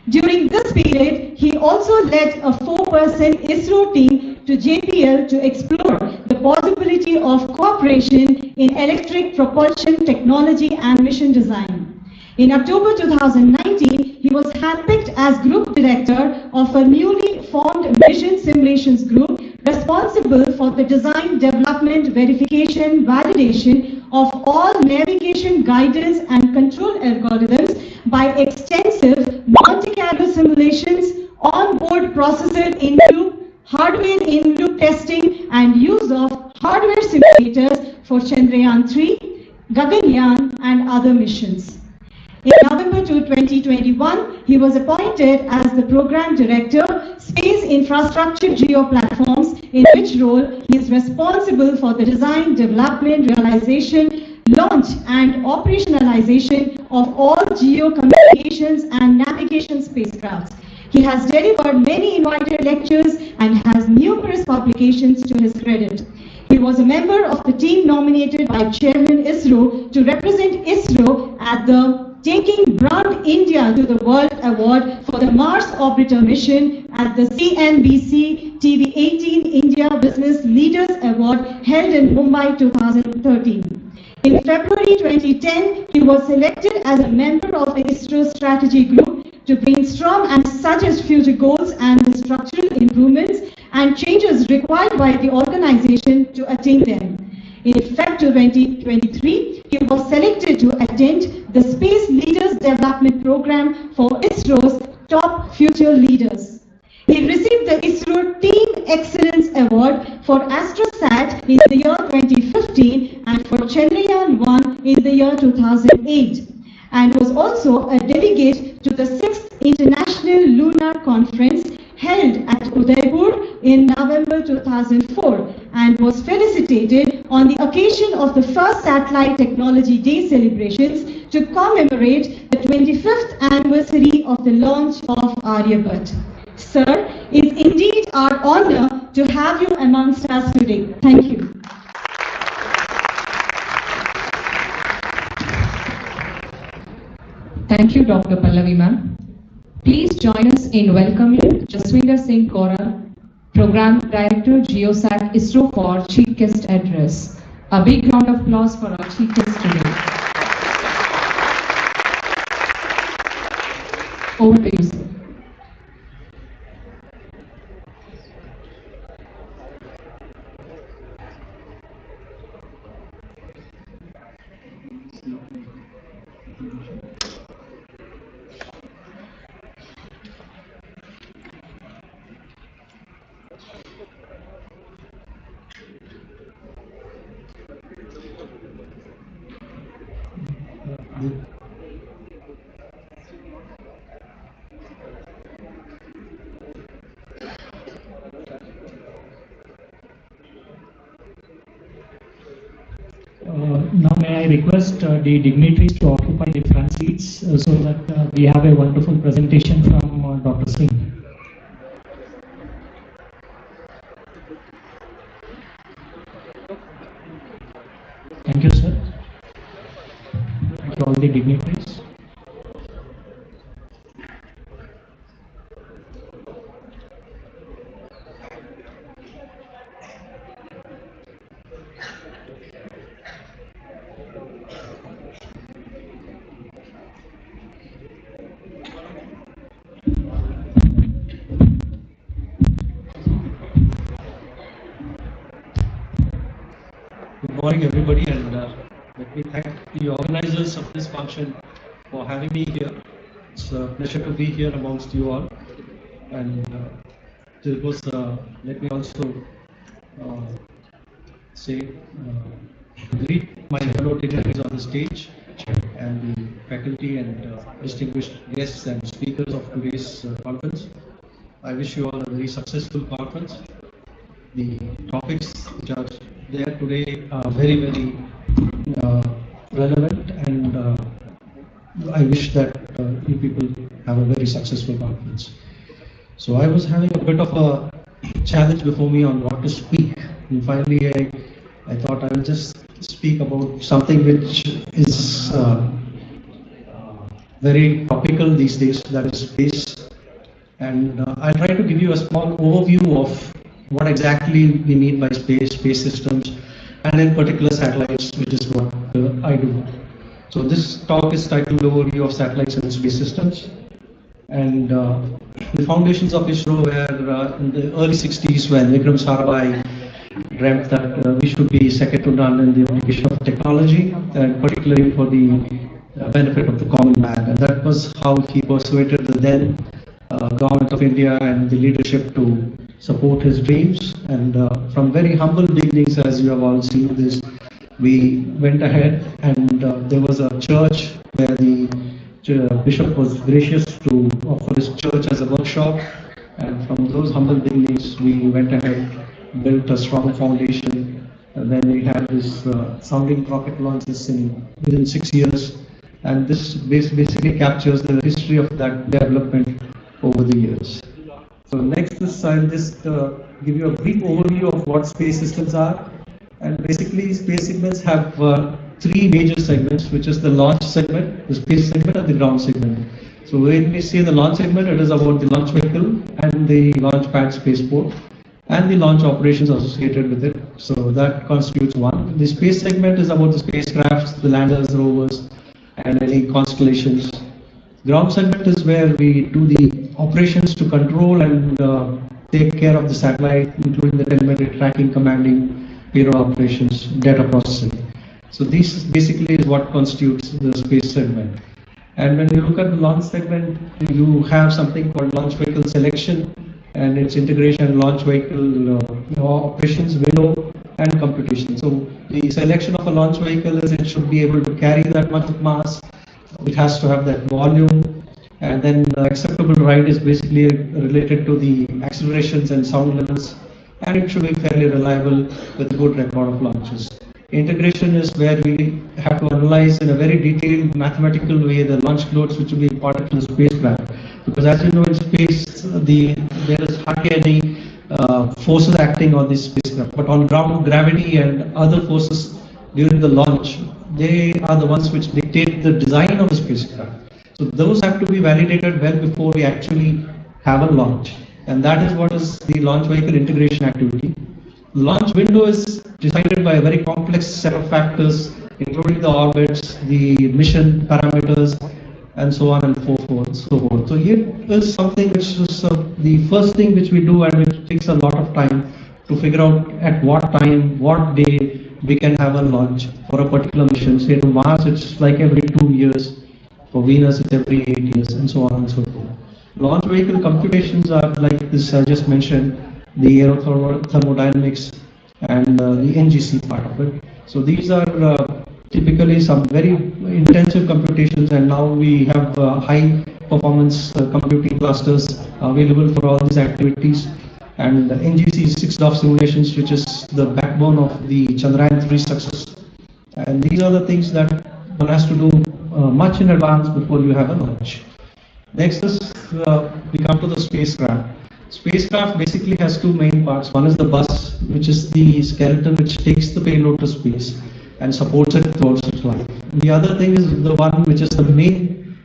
During this period, he also led a 4-person ISRO team to JPL to explore the possibility of cooperation in electric propulsion technology and mission design. In October 2019, he was handpicked as Group Director of a newly formed Mission Simulations Group responsible for the design, development, verification, validation of all navigation guidance and control algorithms by extensive Monte Carlo simulations, on-board processor in-loop, hardware in-loop testing, and use of hardware simulators for Chandrayaan-3, Gaganyaan, and other missions. In November 2021, he was appointed as the Program Director, Space Infrastructure Geo Platforms, in which role he is responsible for the design, development, realization, launch and operationalization of all geo communications and navigation spacecrafts. He has delivered many invited lectures and has numerous publications to his credit. He was a member of the team nominated by Chairman ISRO to represent ISRO at the Taking Brand India to the World Award for the Mars Orbiter mission at the CNBC TV 18 India Business Leaders Award held in Mumbai 2013. In February 2010, he was selected as a member of the ISRO Strategy Group to brainstorm and suggest future goals and the structural improvements and changes required by the organization to attain them. In February 2023, he was selected to attend the Space Leaders Development Program for ISRO's top future leaders. He received the ISRO Team Excellence Award for AstroSat in the year 2015 and for Chandrayaan-1 in the year 2008, and was also a delegate to the 6th International Lunar Conference held at Udaipur in November 2004 and was felicitated on the occasion of the first Satellite Technology Day celebrations to commemorate the 25th anniversary of the launch of Aryabhat. Sir, it's indeed our honor to have you amongst us today. Thank you. Thank you, Dr. Pallavi ma'am. Please join us in welcoming Jaswinder Singh Kaura, Program Director, GeoSat ISRO for Chief Guest Address. A big round of applause for our Chief Guest today. Over to you, sir. Now may I request the dignitaries to occupy the front seats so that we have a wonderful presentation from Dr. Singh. Thank you, sir. Thank you all the dignitaries. Good morning, everybody, and let me thank the organizers of this function for having me here. It's a pleasure to be here amongst you all. And let me also greet my fellow dignitaries on the stage and the faculty and distinguished guests and speakers of today's conference. I wish you all a very successful conference. The topics which are there today are very, very relevant, and I wish that you people have a very successful conference. So I was having a bit of a challenge before me on what to speak, and finally I thought I will just speak about something which is very topical these days, that is space. And I'll try to give you a small overview of what exactly we mean by space systems, and in particular satellites, which is what I do. So this talk is titled Overview of Satellites and Space Systems. And the foundations of ISRO were in the early 60s when Vikram Sarabhai dreamt that we should be second to none in the application of technology, and particularly for the benefit of the common man. And that was how he persuaded the then government of India and the leadership to support his dreams. And from very humble beginnings, as you have all seen this, we went ahead, and there was a church where the bishop was gracious to offer his church as a workshop. And from those humble beginnings, we went ahead, built a strong foundation, and then we had this sounding rocket launches within 6 years. And this basically captures the history of that development over the years. So next is I'll just give you a brief overview of what space systems are. And basically space segments have three major segments, which is the launch segment, the space segment, and the ground segment. So when we say the launch segment, it is about the launch vehicle and the launch pad spaceport and the launch operations associated with it. So that constitutes one. The space segment is about the spacecrafts, the landers, rovers, and any constellations. Ground segment is where we do the operations to control and take care of the satellite, including the telemetry, tracking, commanding, payload operations, data processing. So this basically is what constitutes the space segment. And when you look at the launch segment, you have something called launch vehicle selection and its integration, launch vehicle operations, window, and computation. So the selection of a launch vehicle is it should be able to carry that much of mass. It has to have that volume, and then the acceptable ride is basically related to the accelerations and sound levels, and it should be fairly reliable with a good record of launches. Integration is where we have to analyze in a very detailed mathematical way the launch loads which will be imparted to the spacecraft, because as you know in space there is hardly any forces acting on this spacecraft, but on ground, gravity and other forces during the launch, they are the ones which dictate the design of the spacecraft. So those have to be validated well before we actually have a launch. and that is what is the launch vehicle integration activity. The launch window is decided by a very complex set of factors, including the orbits, the mission parameters, and so on and so forth. So here is something which is the first thing which we do, and which takes a lot of time to figure out at what time, what day we can have a launch for a particular mission. Say to Mars, it's like every 2 years. For Venus, it's every 8 years, and so on and so forth. Launch vehicle computations are like this I just mentioned, the aerothermodynamics and the NGC part of it. So these are typically some very intensive computations, and now we have high performance computing clusters available for all these activities. And NGC is 6 DOF simulations, which is the backbone of the Chandrayaan-3 success. And these are the things that one has to do much in advance before you have a launch. Next is we come to the spacecraft. Spacecraft basically has 2 main parts. One is the bus, which is the skeleton which takes the payload to space and supports it throughout its life. And the other thing is the one which is the main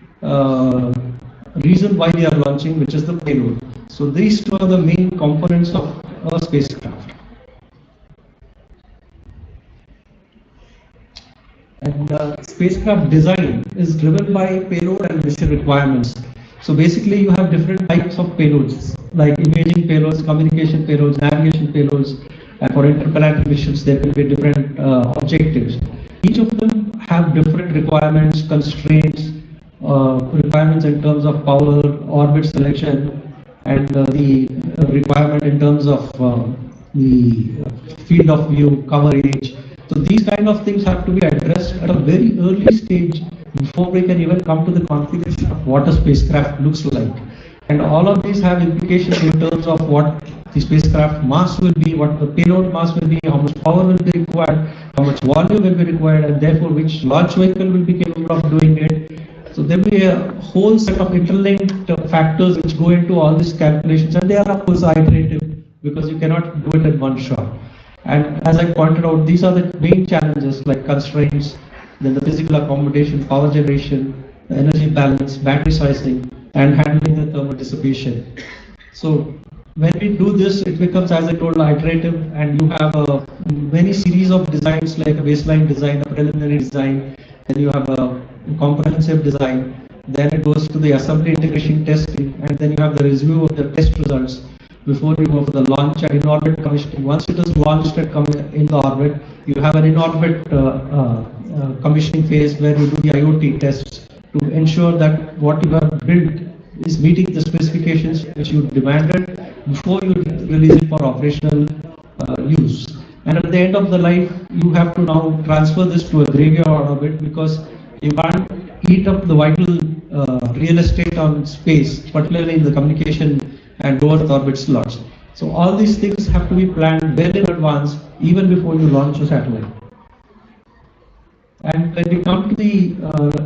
reason why we are launching, which is the payload. So these 2 are the main components of a spacecraft. And spacecraft design is driven by payload and mission requirements. So basically you have different types of payloads, like imaging payloads, communication payloads, navigation payloads, and for interplanetary missions there will be different objectives. Each of them have different requirements, constraints, requirements in terms of power, orbit selection, and the requirement in terms of the field of view, coverage. So these kind of things have to be addressed at a very early stage before we can even come to the configuration of what a spacecraft looks like. And all of these have implications in terms of what the spacecraft mass will be, what the payload mass will be, how much power will be required, how much volume will be required, and therefore which launch vehicle will be capable of doing it. So there will be a whole set of interlinked factors which go into all these calculations, and they are of course iterative because you cannot do it in one shot. And as I pointed out, these are the main challenges like constraints, then the physical accommodation, power generation, energy balance, battery sizing, and handling the thermal dissipation. So when we do this, it becomes, as I told, iterative, and you have many series of designs like a baseline design, a preliminary design, then you have a comprehensive design, then it goes to the assembly integration testing, and then you have the review of the test results before you go for the launch and in-orbit commissioning. Once it is launched and coming in the orbit, you have an in-orbit commissioning phase where you do the IoT tests to ensure that what you have built is meeting the specifications which you demanded before you release it for operational use. And at the end of the life, you have to now transfer this to a graveyard orbit because you can't eat up the vital real estate on space, particularly in the communication and low Earth orbit slots. So all these things have to be planned well in advance, even before you launch a satellite. And when we come to the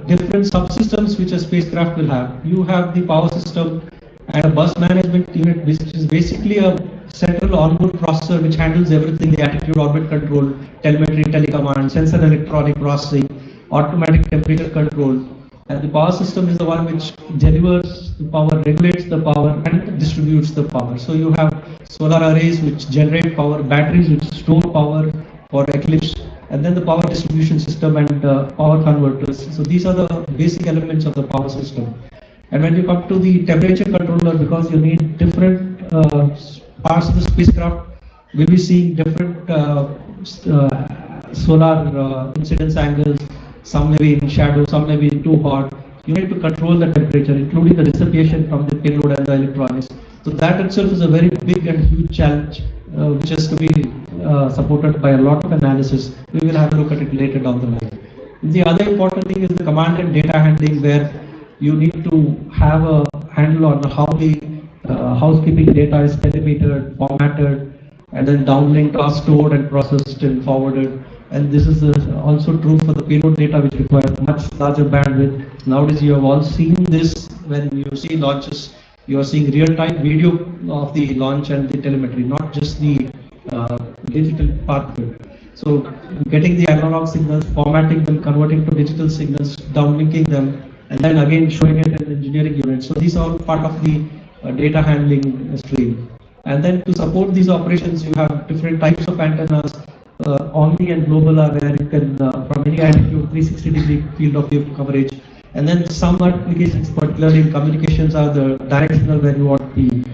different subsystems which a spacecraft will have, you have the power system and a bus management unit, which is basically a central onboard processor which handles everything: the attitude, orbit control, telemetry, telecommand, sensor electronic processing, automatic temperature control. And the power system is the one which delivers the power, regulates the power, and distributes the power. So you have solar arrays which generate power, batteries which store power for eclipse, and then the power distribution system and power converters. So these are the basic elements of the power system. And when you come to the temperature controller, because you need different parts of the spacecraft, we'll be seeing different solar incidence angles. Some may be in shadow, some may be too hot. You need to control the temperature, including the dissipation from the payload and the electronics. So that itself is a very big and huge challenge, which has to be supported by a lot of analysis. We will have a look at it later down the line. The other important thing is the command and data handling, where you need to have a handle on how the housekeeping data is telemetered, formatted, and then downlinked or stored and processed and forwarded. And this is also true for the payload data, which requires much larger bandwidth. Nowadays, you have all seen this when you see launches. You are seeing real-time video of the launch and the telemetry, not just the digital part of it. So, getting the analog signals, formatting them, converting to digital signals, downlinking them, and then again showing it in engineering units. So, these are all part of the data handling stream. And then to support these operations, you have different types of antennas. Omni and global are where you can, from any altitude, 360-degree field of view coverage. And then some applications, particularly in communications, are the directional, where you want the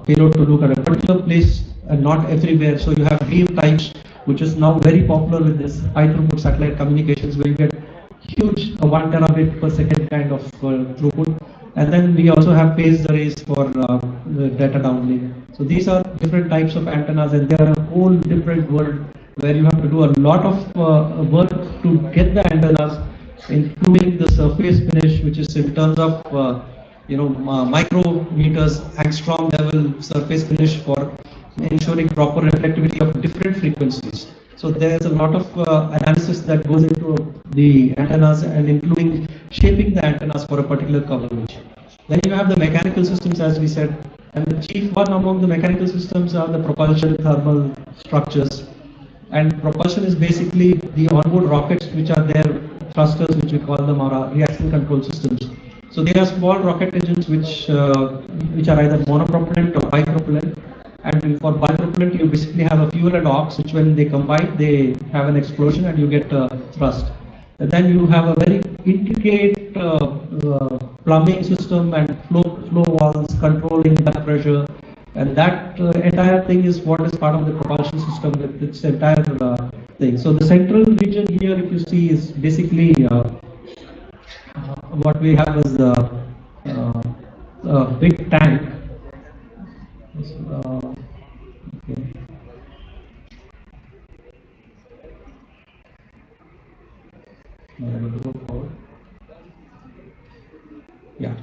payload to look at a particular place and not everywhere. So you have beam types, which is now very popular with this high throughput satellite communications, where you get huge 1 terabit per second kind of throughput. And then we also have phased arrays for the data downlink. So these are different types of antennas, and they are a whole different world where you have to do a lot of work to get the antennas, including the surface finish, which is in terms of micrometers, angstrom level surface finish for ensuring proper reflectivity of different frequencies. So there's a lot of analysis that goes into the antennas, and including shaping the antennas for a particular coverage. Then you have the mechanical systems, as we said, and the chief one among the mechanical systems are the propulsion thermal structures. And propulsion is basically the onboard rockets, which are their thrusters, which we call them, are reaction control systems. So they are small rocket engines which are either monopropellant or bipropellant. And for bipropellant, you basically have a fuel and aux, which when they combine, they have an explosion and you get thrust. And then you have a very intricate plumbing system and flow walls controlling that pressure. And that entire thing is what is part of the propulsion system with its entire thing. So the central region here, if you see, is basically what we have is a big tank. Okay. Yeah.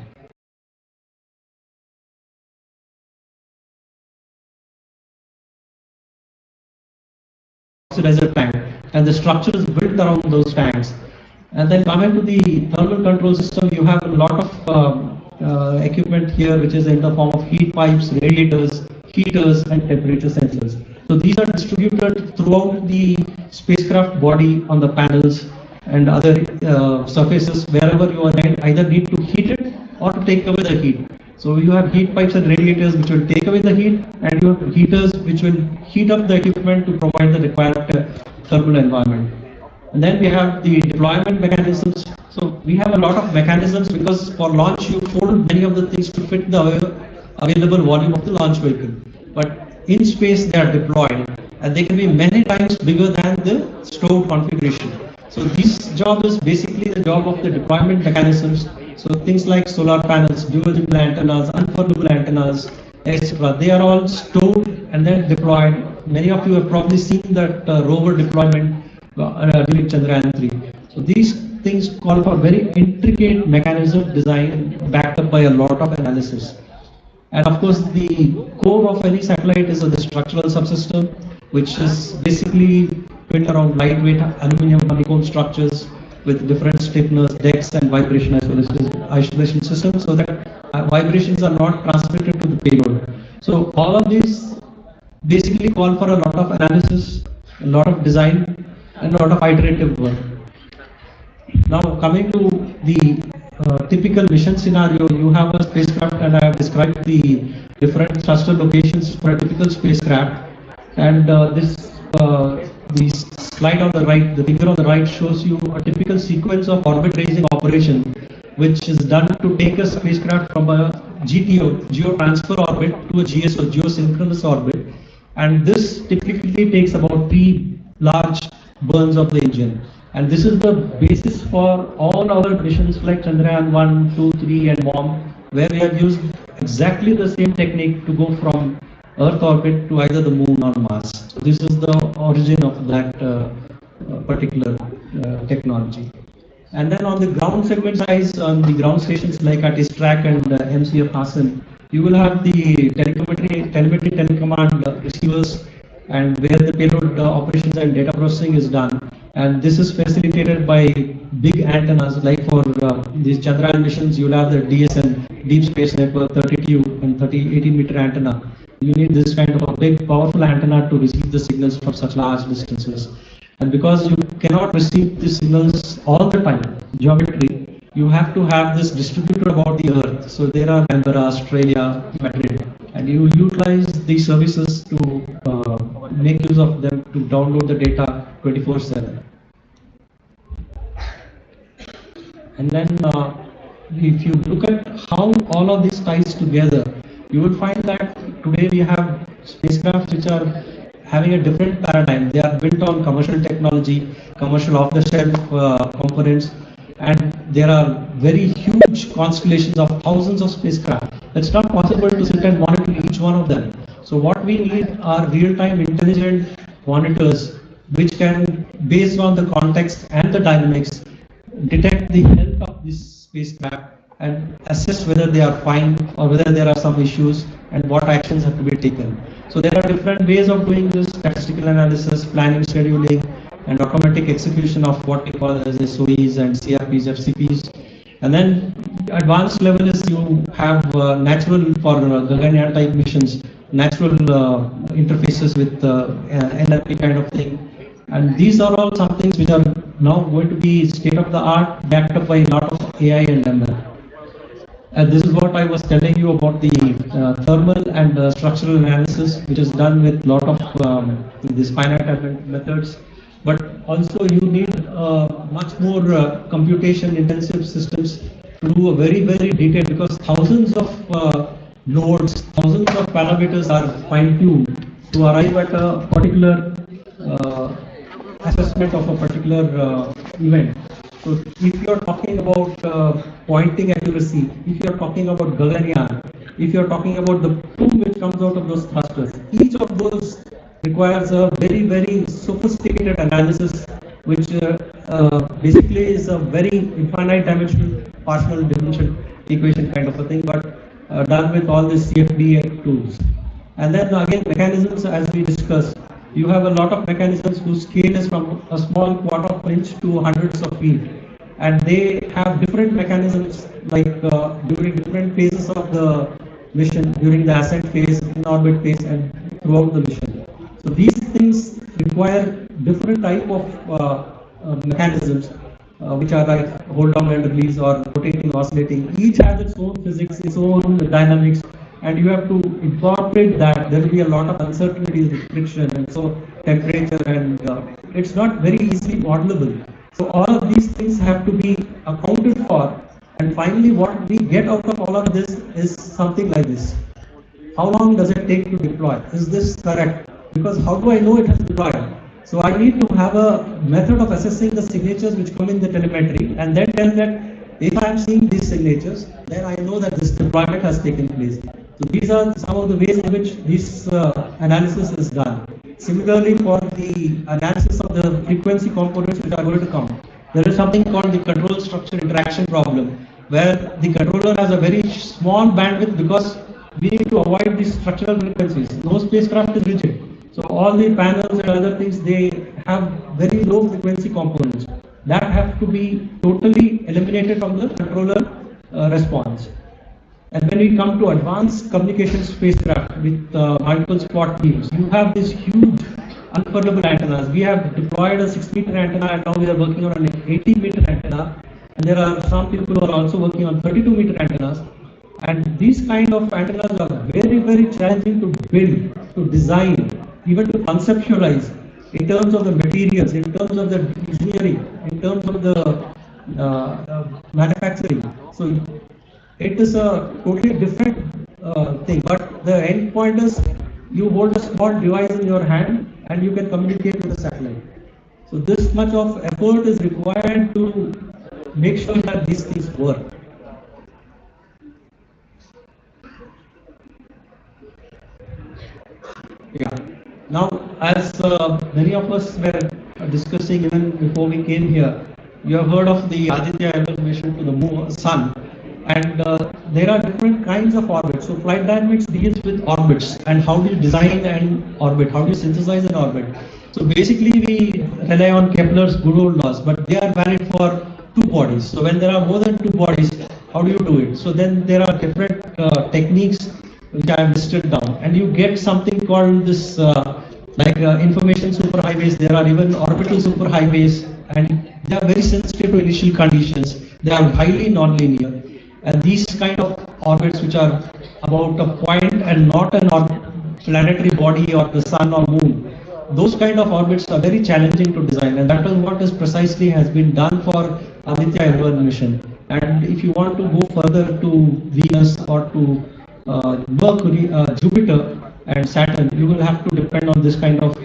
Oxidizer tank, and the structure is built around those tanks. And then coming to the thermal control system, you have a lot of equipment here, which is in the form of heat pipes, radiators, heaters, and temperature sensors. So these are distributed throughout the spacecraft body on the panels and other surfaces, wherever you either need to heat it or to take away the heat. So you have heat pipes and radiators which will take away the heat, and you have heaters which will heat up the equipment to provide the required thermal environment. And then we have the deployment mechanisms. So we have a lot of mechanisms, because for launch you fold many of the things to fit the available volume of the launch vehicle. But in space they are deployed, and they can be many times bigger than the stored configuration. So this job is basically the job of the deployment mechanisms. So things like solar panels, dual gimbal antennas, unfurlable antennas, etc. They are all stored and then deployed. Many of you have probably seen that rover deployment during Chandrayaan 3. So these things call for very intricate mechanism design backed up by a lot of analysis. And of course, the core of any satellite is the structural subsystem, which is basically built around lightweight aluminum honeycomb structures with different stiffness, decks, and vibration isolation systems, so that vibrations are not transmitted to the payload. So all of these basically call for a lot of analysis, a lot of design, and a lot of iterative work. Now coming to the typical mission scenario, you have a spacecraft, and I have described the different thruster locations for a typical spacecraft. And the slide on the right, the figure on the right, shows you a typical sequence of orbit raising operation, which is done to take a spacecraft from a GTO, geo-transfer orbit, to a GSO, geosynchronous orbit. And this typically takes about 3 large burns of the engine. And this is the basis for all our missions like Chandrayaan 1, 2, 3, and MOM, where we have used exactly the same technique to go from Earth orbit to either the Moon or Mars. So this is the origin of that particular technology. And then on the ground segment size, on the ground stations like at ISTRAC and MCF Hassan, you will have the telemetry telecommand receivers, and where the payload operations and data processing is done. And this is facilitated by big antennas, like for these Chandrayaan missions, you'll have the DSN, Deep Space Network 32 and 18 meter antenna. You need this kind of a big, powerful antenna to receive the signals from such large distances. And because you cannot receive the signals all the time, geometry, you have to have this distributed about the earth. So there are Canberra, Australia, Madrid, and you utilize these services to make use of them to download the data 24/7. And then if you look at how all of this ties together, you will find that today we have spacecrafts which are having a different paradigm. They are built on commercial technology, commercial off-the-shelf components, and there are very huge constellations of thousands of spacecraft. It's not possible to sit and monitor each one of them. So what we need are real-time intelligent monitors which can, based on the context and the dynamics, detect the health of this spacecraft and assess whether they are fine or whether there are some issues and what actions have to be taken. So there are different ways of doing this: statistical analysis, planning, scheduling, and automatic execution of what we call as SOEs and CRPs, FCPs. And then advanced level is you have natural for Gaganyaan type missions, natural interfaces with NLP kind of thing. And these are all some things which are now going to be state of the art, backed up by a lot of AI and ML. And this is what I was telling you about the thermal and structural analysis, which is done with a lot of these finite element methods. But also you need much more computation intensive systems to do a very, very detailed, because thousands of nodes, thousands of parameters are fine-tuned to arrive at a particular assessment of a particular event. So if you are talking about pointing accuracy, if you are talking about Gaganyaan, if you are talking about the plume which comes out of those thrusters, each of those requires a very, very sophisticated analysis, which basically is a very infinite dimensional partial differential equation kind of a thing, but done with all these CFD tools. And then again, mechanisms, as we discussed, you have a lot of mechanisms whose scale is from a small quarter of an inch to hundreds of feet. And they have different mechanisms, like during different phases of the mission, during the ascent phase, in orbit phase, and throughout the mission. So these things require different type of mechanisms, which are like hold down and release or rotating, oscillating. Each has its own physics, its own dynamics, and you have to incorporate that. There will be a lot of uncertainties, friction, and so temperature, and it's not very easily modelable. So all of these things have to be accounted for, and finally what we get out of all of this is something like this. How long does it take to deploy? Is this correct? Because how do I know it has deployed? So I need to have a method of assessing the signatures which come in the telemetry, and then tell that if I am seeing these signatures, then I know that this deployment has taken place. So these are some of the ways in which this analysis is done. Similarly, for the analysis of the frequency components which are going to come, there is something called the control structure interaction problem, where the controller has a very small bandwidth because we need to avoid these structural frequencies. No spacecraft is rigid. So all the panels and other things, they have very low frequency components that have to be totally eliminated from the controller response. And when we come to advanced communication spacecraft with multiple spot beams, you have these huge unfurlable antennas. We have deployed a 6-meter antenna, and now we are working on an 18-meter antenna. And there are some people who are also working on 32-meter antennas. And these kind of antennas are very, very challenging to build, to design, even to conceptualize in terms of the materials, in terms of the engineering, in terms of the manufacturing. So it is a totally different thing, but the end point is you hold a small device in your hand and you can communicate with the satellite. So this much of effort is required to make sure that these things work. Yeah. Now, as many of us were discussing even before we came here, you have heard of the Aditya L1 mission to the sun. And there are different kinds of orbits. So flight dynamics deals with orbits and how do you design an orbit, how do you synthesize an orbit. So basically we rely on Kepler's good old laws, but they are valid for two bodies. So when there are more than two bodies, how do you do it? So then there are different techniques which I have listed down, and you get something called this information superhighways. There are even orbital superhighways, and They are very sensitive to initial conditions. They are highly nonlinear. And these kind of orbits which are about a point and not an planetary body or the sun or moon, those kind of orbits are very challenging to design, and that is what is precisely has been done for Aditya L1 mission. And if you want to go further to Venus or to Mercury, Jupiter and Saturn, you will have to depend on this kind of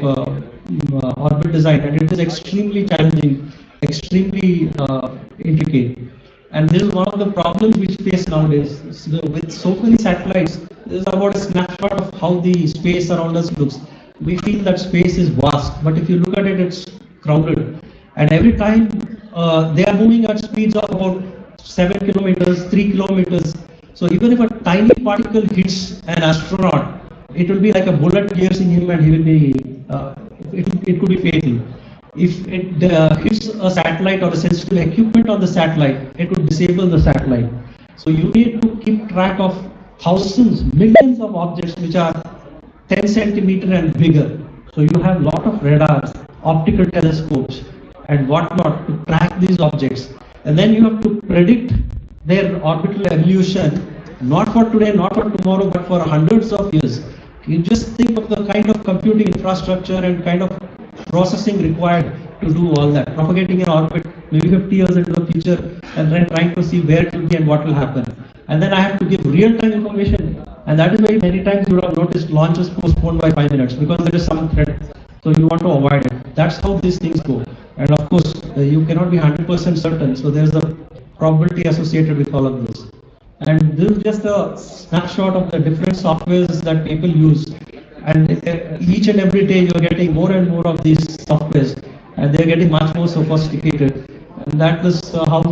orbit design, and it is extremely challenging, extremely intricate. And this is one of the problems which we face nowadays. So with so many satellites, this is about a snapshot of how the space around us looks. We feel that space is vast, but if you look at it, it's crowded. And every time they are moving at speeds of about 7 kilometers, 3 kilometers. So even if a tiny particle hits an astronaut, it will be like a bullet piercing him, and he will be, it could be fatal. If it hits a satellite or a sensitive equipment on the satellite, it would disable the satellite. So you need to keep track of thousands, millions of objects which are 10 centimeter and bigger. So you have a lot of radars, optical telescopes and whatnot to track these objects. And then you have to predict their orbital evolution, not for today, not for tomorrow, but for hundreds of years. You just think of the kind of computing infrastructure and kind of processing required to do all that. Propagating an orbit maybe 50 years into the future and then trying to see where it will be and what will happen. And then I have to give real-time information. And that is why many times you would have noticed launches postponed by 5 minutes because there is some threat. So you want to avoid it. That's how these things go. And of course, you cannot be 100% certain. So there's a probability associated with all of this. And this is just a snapshot of the different softwares that people use. And each and every day you're getting more and more of these softwares, and they're getting much more sophisticated. And that is how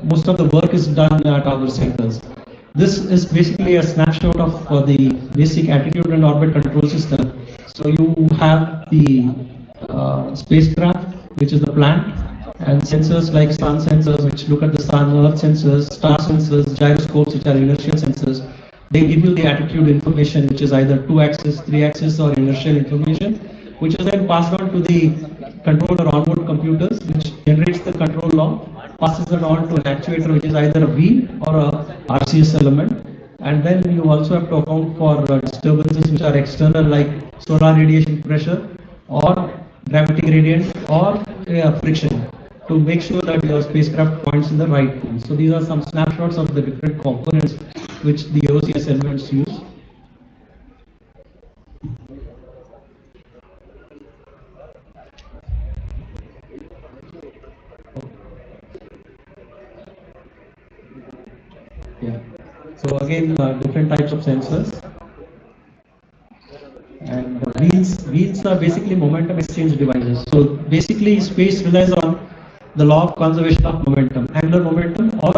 most of the work is done at our centers. This is basically a snapshot of the basic attitude and orbit control system. So you have the spacecraft, which is the plant, and sensors like sun sensors, which look at the sun, earth sensors, star sensors, gyroscopes, which are inertial sensors. They give you the attitude information, which is either 2-axis, 3-axis, or inertial information, which is then passed on to the controller onboard computers, which generates the control law, passes it on to an actuator, which is either a wheel or a RCS element. And then you also have to account for disturbances which are external, like solar radiation pressure or gravity gradient or friction, to make sure that your spacecraft points in the right thing. So these are some snapshots of the different components which the OCS elements use. Yeah. So again, different types of sensors. And wheels are basically momentum exchange devices. So basically, space relies on the law of conservation of momentum, angular momentum or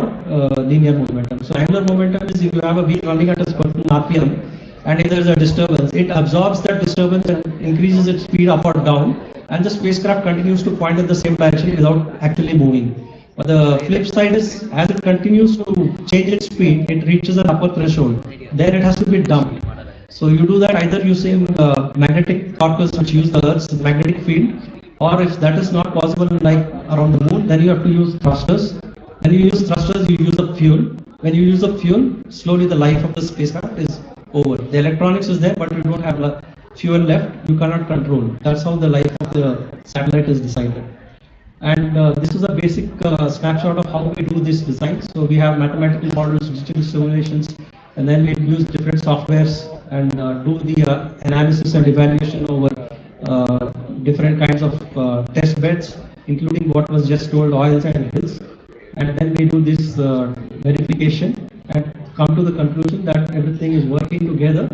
linear momentum. So angular momentum is if you have a wheel running at a certain RPM, and if there is a disturbance, it absorbs that disturbance and increases its speed up or down, and the spacecraft continues to point in the same direction without actually moving. But the flip side is, as it continues to change its speed, it reaches an upper threshold. Then it has to be dumped. So you do that either using magnetic torques, which use the Earth's magnetic field, or if that is not possible, like around the moon, then you have to use thrusters. When you use thrusters, you use up fuel. When you use up fuel, slowly the life of the spacecraft is over. The electronics is there, but you don't have fuel left. You cannot control. That's how the life of the satellite is decided. And this is a basic snapshot of how we do this design. So we have mathematical models, digital simulations, and then we use different softwares and do the analysis and evaluation over different kinds of test beds, including what was just told, oils and hills. And then we do this verification and come to the conclusion that everything is working together.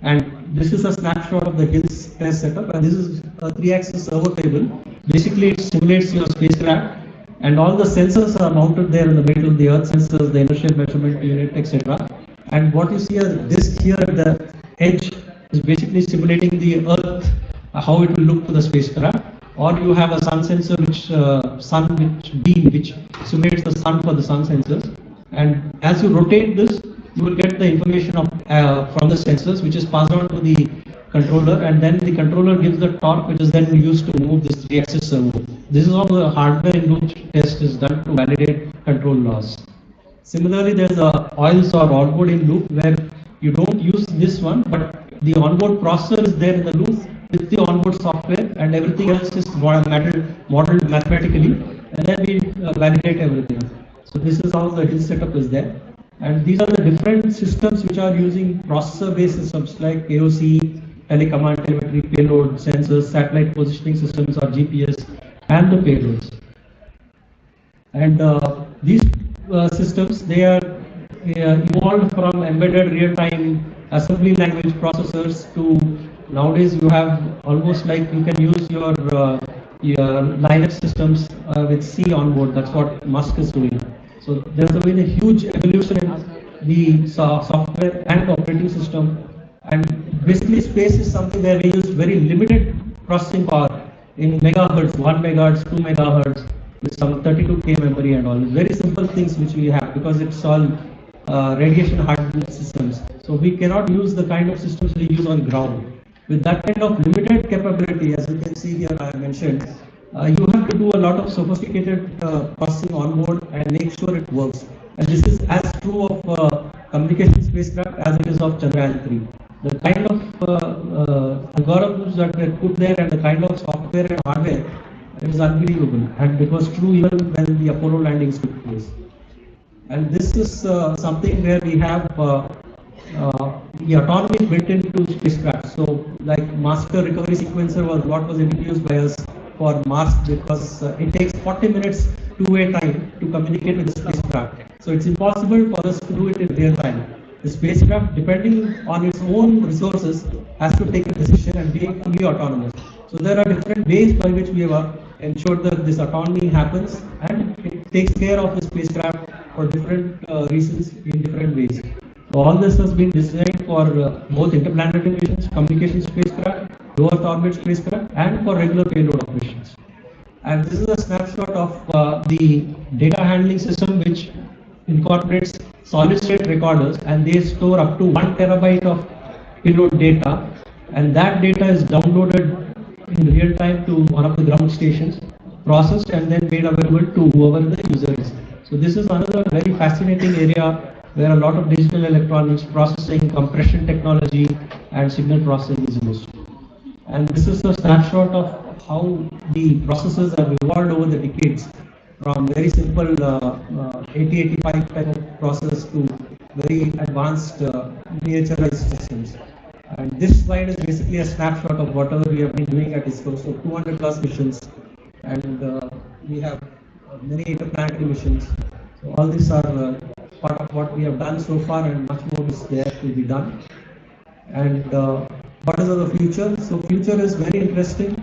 And this is a snapshot of the hills test setup, and this is a 3-axis servo table. Basically, it simulates your spacecraft, and all the sensors are mounted there in the middle, the earth sensors, the inertial measurement unit, etc. And what you see this here at the edge is basically simulating the earth, how it will look to the spacecraft. Or you have a sun sensor, which simulates the sun for the sun sensors. And as you rotate this, you will get the information from the sensors, which is passed on to the controller, and then the controller gives the torque which is then used to move this 3-axis servo. This is how the hardware in loop test is done to validate control laws. Similarly, there's a oils or onboard in loop where you don't use this one, but the onboard processor is there in the loop with the onboard software, and everything else is modeled mathematically, and then we validate everything. So this is how the hill setup is there. And these are the different systems which are using processor-based systems like AOC, telecommand, telemetry, payload, sensors, satellite positioning systems or GPS, and the payloads. And these systems, they are evolved from embedded real-time assembly language processors to nowadays you have almost like you can use your Linux systems with C on board. That's what Musk is doing. So there's been a huge evolution in the software and operating system. And basically space is something where we use very limited processing power in megahertz, 1 megahertz, 2 megahertz, with some 32K memory and all. Very simple things which we have because it's all radiation hardened systems. So we cannot use the kind of systems we use on ground. With that kind of limited capability, as you can see here, I mentioned, you have to do a lot of sophisticated processing on board and make sure it works. And this is as true of communication spacecraft as it is of Chandrayaan 3. The kind of algorithms that were put there and the kind of software and hardware is unbelievable. And it was true even when the Apollo landings took place. And this is something where we have the autonomy built into spacecraft. So like master recovery sequencer was what was introduced by us for Mars because it takes 40 minutes two-way time to communicate with the spacecraft. So it's impossible for us to do it in real time. The spacecraft, depending on its own resources, has to take a decision and be fully autonomous. So there are different ways by which we have ensured that this autonomy happens, and it takes care of the spacecraft for different reasons in different ways. So all this has been designed for both interplanetary missions, communication spacecraft, low Earth orbit spacecraft, and for regular payload operations. And this is a snapshot of the data handling system which incorporates solid state recorders, and they store up to 1 terabyte of payload data, and that data is downloaded in real time to one of the ground stations, processed and then made available to whoever the user is. So this is another very fascinating area where a lot of digital electronics, processing, compression technology and signal processing is used. And this is a snapshot of how the processes have evolved over the decades from very simple 8085 type of process to very advanced miniaturized systems. And this slide is basically a snapshot of whatever we have been doing at ISRO. So 200 plus missions, and we have many interplanetary missions. So all these are part of what we have done so far, and much more is there to be done. And what is the future? So future is very interesting.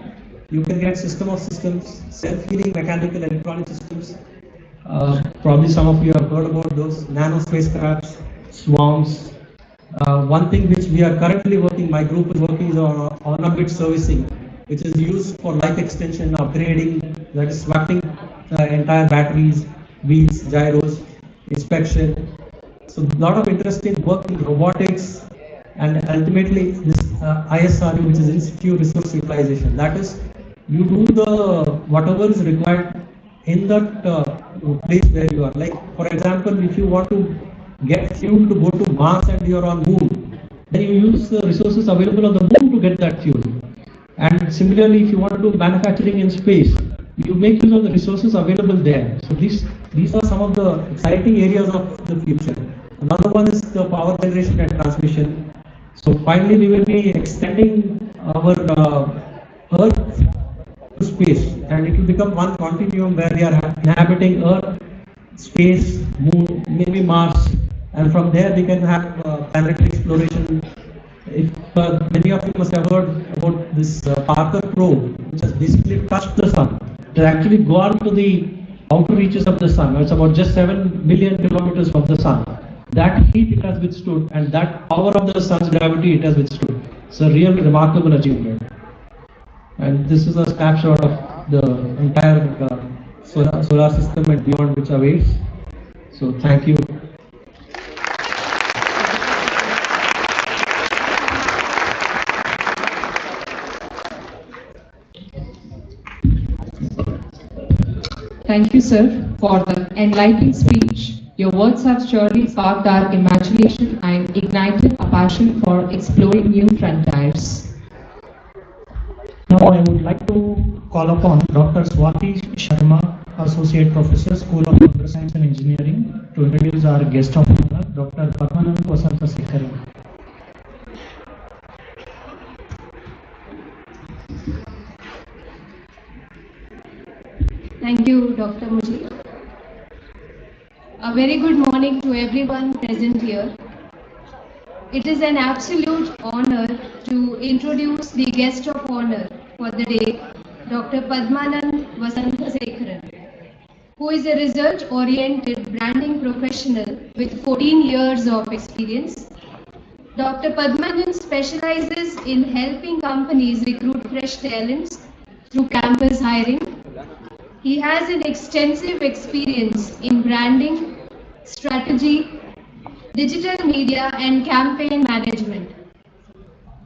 You can get system of systems, self-healing mechanical electronic systems. Probably some of you have heard about those nano spacecrafts, swarms. One thing which we are currently working, my group is working is on on-orbit servicing, which is used for life extension, upgrading, that is swapping entire batteries, wheels, gyros, inspection. So a lot of interesting work in robotics, and ultimately this ISRU, which is Institute Resource Utilization. That is, you do the whatever is required in that place where you are. Like for example, if you want to get fuel to go to Mars and you are on Moon, then you use the resources available on the Moon to get that fuel. And similarly, if you want to do manufacturing in space, you make use of the resources available there. So these are some of the exciting areas of the future. Another one is the power generation and transmission. So finally, we will be extending our Earth to space, and it will become one continuum where we are inhabiting Earth, space, Moon, maybe Mars, and from there we can have planetary exploration. If many of you must have heard about this Parker probe, which has basically touched the sun. It has actually gone to the outer reaches of the sun. It's about just 7 million kilometers from the sun. That heat it has withstood, and that power of the sun's gravity it has withstood. It's a real remarkable achievement. And this is a snapshot of the entire solar system and beyond which awaits. So thank you. Thank you, sir, for the enlightening speech. Your words have surely sparked our imagination and ignited a passion for exploring new frontiers. Now I would like to call upon Dr. Swati Sharma, Associate Professor, School of Computer Science and Engineering, to introduce our guest of honor, Dr. Padmanand Vasanthasekaran. Thank you, Dr. Mujib. A very good morning to everyone present here. It is an absolute honor to introduce the guest of honor for the day, Dr. Padmanand Vasanthasekaran, who is a result-oriented branding professional with 14 years of experience. Dr. Padmanand specializes in helping companies recruit fresh talents through campus hiring. He has an extensive experience in branding, strategy, digital media, and campaign management.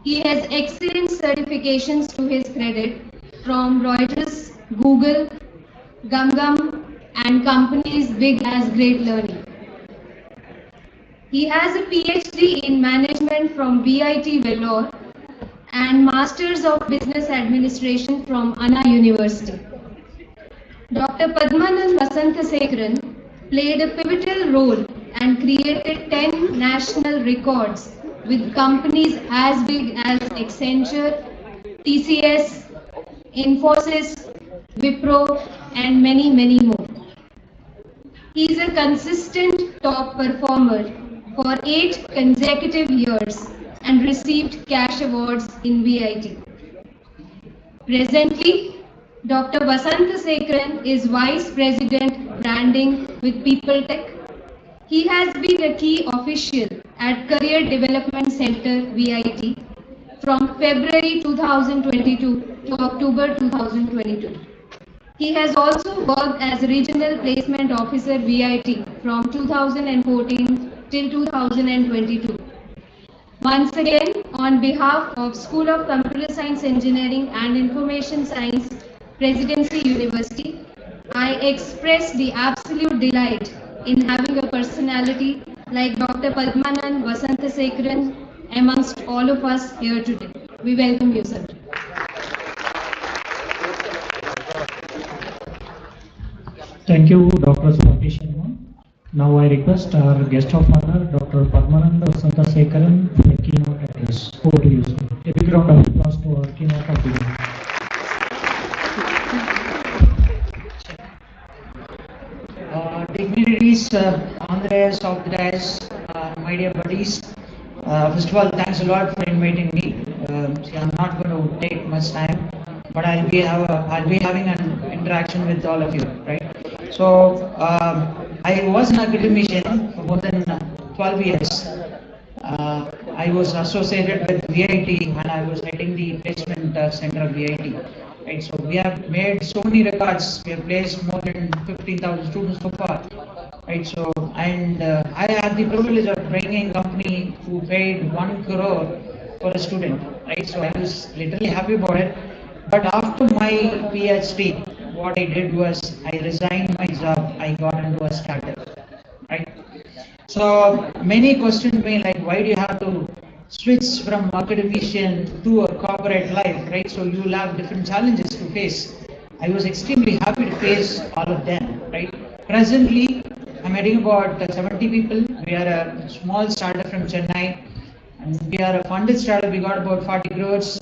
He has excellent certifications to his credit from Reuters, Google, Gum, and companies big as Great Learning. He has a PhD in management from VIT Vellore and Masters of Business Administration from Anna University. Dr. Padmanand Vasanthasekaran played a pivotal role and created 10 national records with companies as big as Accenture, TCS, Infosys, Wipro, and many, many more. He is a consistent top performer for 8 consecutive years and received cash awards in VIT. Presently, Dr. Vasanthasekaran is Vice President Branding with People Tech. He has been a key official at Career Development Center VIT from February 2022 to October 2022. He has also worked as Regional Placement Officer VIT from 2014 till 2022. Once again, on behalf of School of Computer Science Engineering and Information Science, Presidency University, I express the absolute delight in having a personality like Dr. Padmanand Vasanthasekaran amongst all of us here today. We welcome you, sir. Thank you, Dr. Swati Sharma. Now I request our guest of honor, Dr. Padmanand Vasanthasekaran, for the keynote address. Over to you, sir. A big round of applause to our keynote of the day. Dignitaries, Andres, of the dais, my dear buddies. First of all, thanks a lot for inviting me. See, I'm not going to take much time, but I'll be having an interaction with all of you, right? So, I was an academician for more than 12 years. I was associated with VIT when I was heading the placement center of VIT. Right, so we have made so many records. We have placed more than 15,000 students so far. Right, so and I had the privilege of training a company who paid 1 crore for a student. Right, so I was literally happy about it. But after my PhD, what I did was I resigned my job. I got into a startup. Right. So many questioned me like, why do you have to switch from academician to a corporate life, right? So you will have different challenges to face. I was extremely happy to face all of them, right? Presently, I'm heading about 70 people. We are a small startup from Chennai, and we are a funded startup. We got about 40 crores,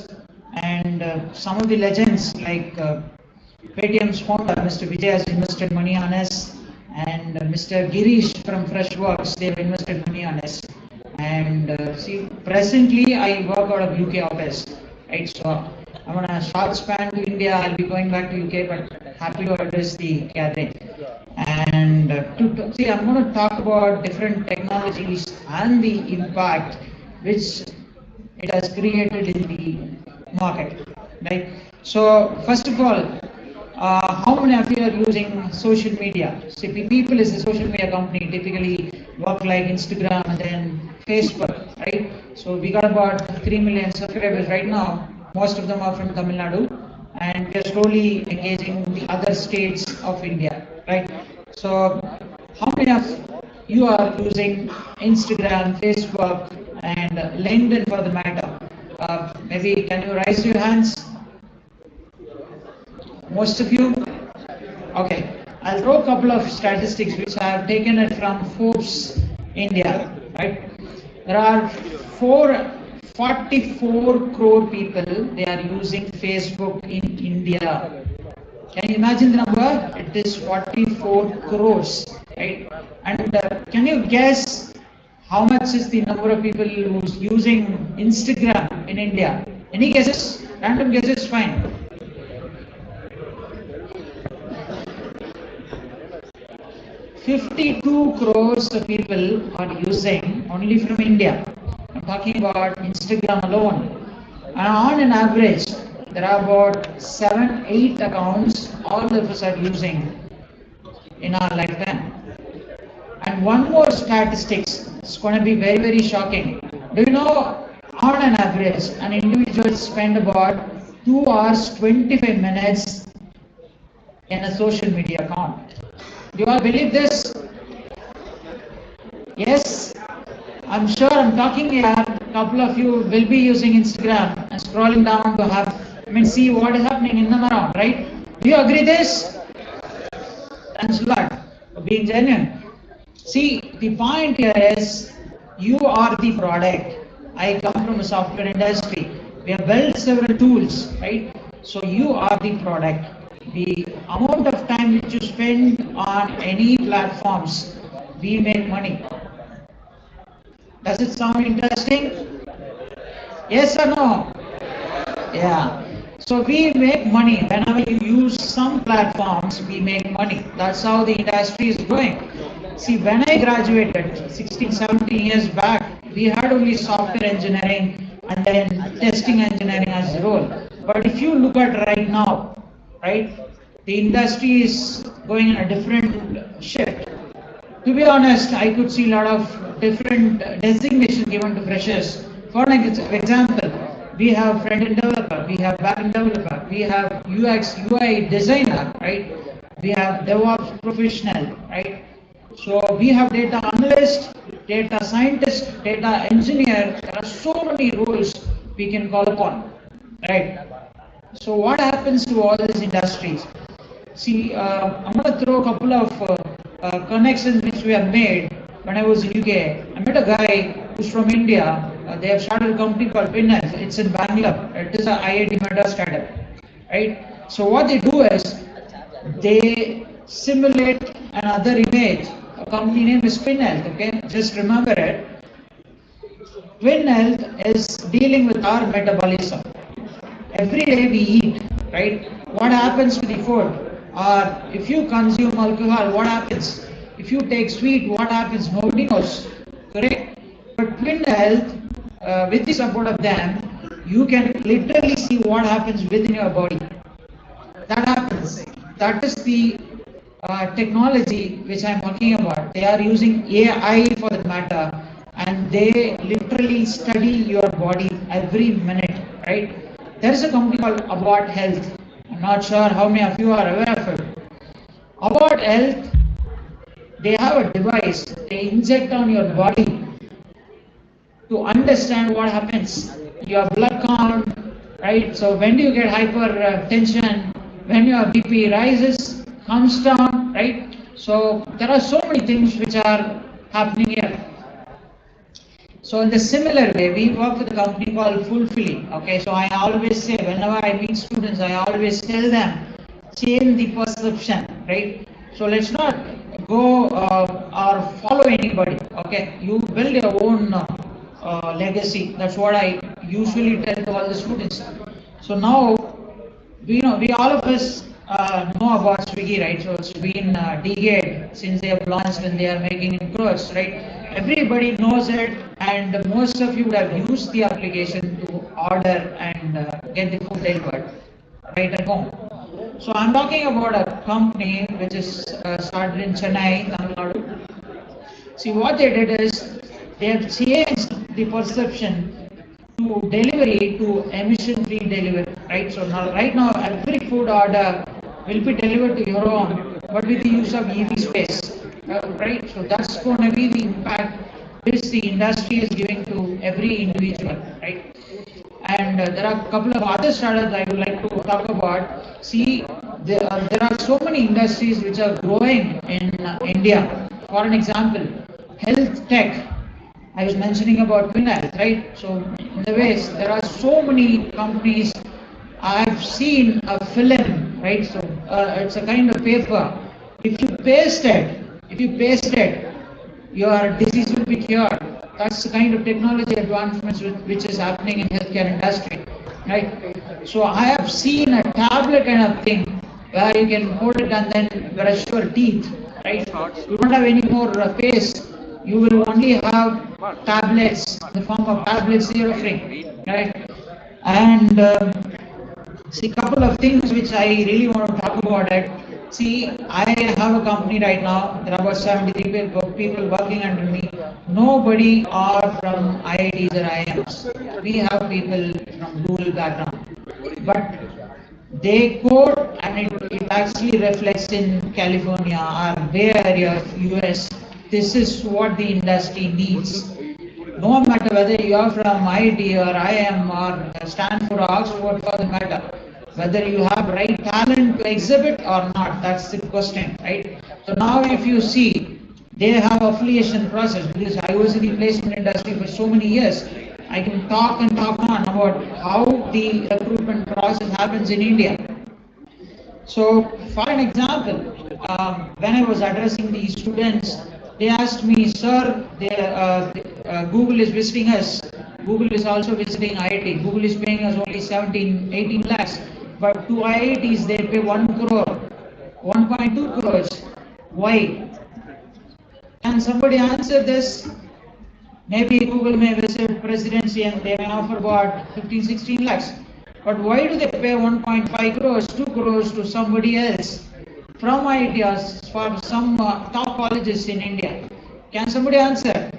and some of the legends like Paytm's founder, Mr. Vijay, has invested money on us, and Mr. Girish from Freshworks, they've invested money on us. And see, presently I work out of UK office, right? So I'm on a short span to India. I'll be going back to UK, but happy to address the gathering. And see, I'm going to talk about different technologies and the impact which it has created in the market, right? So first of all, how many of you are using social media? See, People is a social media company, typically work like Instagram and then Facebook, right? So we got about 3 million subscribers right now. Most of them are from Tamil Nadu, and we are slowly engaging the other states of India, right? So how many of you are using Instagram, Facebook, and LinkedIn for the matter? Maybe can you raise your hands? Most of you? Okay. I'll throw a couple of statistics which I have taken it from Forbes India, right? There are 44 crore people, they are using Facebook in India. Can you imagine the number? It is 44 crores, right? And can you guess how much is the number of people who's using Instagram in India? Any guesses? Random guesses, fine. 52 crores of people are using only from India. I'm talking about Instagram alone. And on an average, there are about 7-8 accounts all of us are using in our lifetime. And one more statistics, it's going to be very, very shocking. Do you know, on an average, an individual spend about 2 hours 25 minutes in a social media account. Do you all believe this? Yes? I'm sure I'm talking here, a couple of you will be using Instagram and scrolling down to see what is happening in and around, right? Do you agree this? Thanks a lot for being genuine. See, the point here is, you are the product. I come from a software industry. We have built several tools, right? So you are the product. The amount of time which you spend on any platforms, we make money. Does it sound interesting? Yes or no? Yeah. So we make money. Whenever you use some platforms, we make money. That's how the industry is going. See, when I graduated 16, 17 years back, we had only software engineering and then testing engineering as the role. But if you look at right now, right, the industry is going in a different shift. To be honest, I could see a lot of different designations given to freshers. For example, we have front-end developer, we have back-end developer, we have UX, UI designer, right? We have DevOps professional, right? So we have data analyst, data scientist, data engineer. There are so many roles we can call upon, right? So what happens to all these industries? See, I'm going to throw a couple of connections which we have made. When I was in UK, I met a guy who's from India. They have started a company called Pinners. It's in Bangalore. It is a IIT Madras startup, right? So what they do is they simulate another image. A company name is Twin Health. Okay, just remember it. Twin Health is dealing with our metabolism. Every day we eat, right? What happens to the food? Or if you consume alcohol, what happens? If you take sweet, what happens? Nobody knows, correct? But Twin Health, with the support of them, you can literally see what happens within your body. That happens. That is the technology which I am talking about. They are using AI for that matter, and they literally study your body every minute, right? There is a company called About Health. I'm not sure how many of you are aware of it. About Health, they have a device they inject on your body to understand what happens. Your blood count, right? So when do you get hypertension? When your BP rises, comes down, right? So there are so many things which are happening here. So in the similar way, we work with a company called Fulfilling. Okay, so I always say, whenever I meet students, I always tell them, change the perception, right? So let's not go or follow anybody. Okay, you build your own legacy. That's what I usually tell to all the students. So now, we all of us know about Swiggy, right? So it's been a decade since they have launched and they are making in crores, right? Everybody knows it, and most of you would have used the application to order and get the food delivered right at home. So I'm talking about a company which is started in Chennai, Tamil Nadu. See, what they did is they have changed the perception to delivery to emission-free delivery, right? So now, right now, every food order will be delivered to your home but with the use of EV space, right? So that's going to be the impact which the industry is giving to every individual, right? And there are a couple of other startups I would like to talk about. See, there are so many industries which are growing in India. For an example, health tech. I was mentioning about Twin Health, right? So in the ways, there are so many companies. I've seen a film, right? So it's a kind of paper. If you paste it, your disease will be cured. That's the kind of technology advancements which is happening in healthcare industry, right? So I have seen a tablet kind of thing where you can hold it and then brush your teeth, right? You don't have any more paste. You will only have tablets, the form of tablets you're offering, right? And see, couple of things which I really want to talk about it. See, I have a company right now. There are about 73 people working under me. Nobody are from IITs or IIMs. We have people from rural background. But they code and it actually reflects in California or Bay Area of US. This is what the industry needs. No matter whether you are from IIT or IIM or Stanford or Oxford for the matter, whether you have right talent to exhibit or not, that's the question, right? So now if you see, they have affiliation process because I was in the placement industry for so many years. I can talk and talk on about how the recruitment process happens in India. So, for an example, when I was addressing these students, they asked me, sir, Google is visiting us. Google is also visiting IIT. Google is paying us only 17, 18 lakhs. But to IITs, they pay 1 crore, 1.2 crores. Why? Can somebody answer this? Maybe Google may visit presidency and they may offer about 15, 16 lakhs. But why do they pay 1.5 crores, 2 crores to somebody else from IITs for some top colleges in India? Can somebody answer?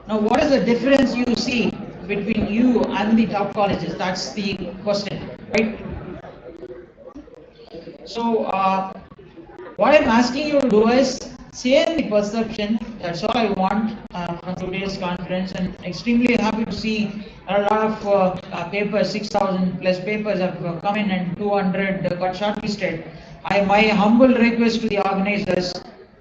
Now, what is the difference you see between you and the top colleges? That's the question, right? So, what I'm asking you to do is change the perception. That's all I want from today's conference. And extremely happy to see a lot of papers, 6,000 plus papers have come in and 200 got shortlisted. My humble request to the organizers,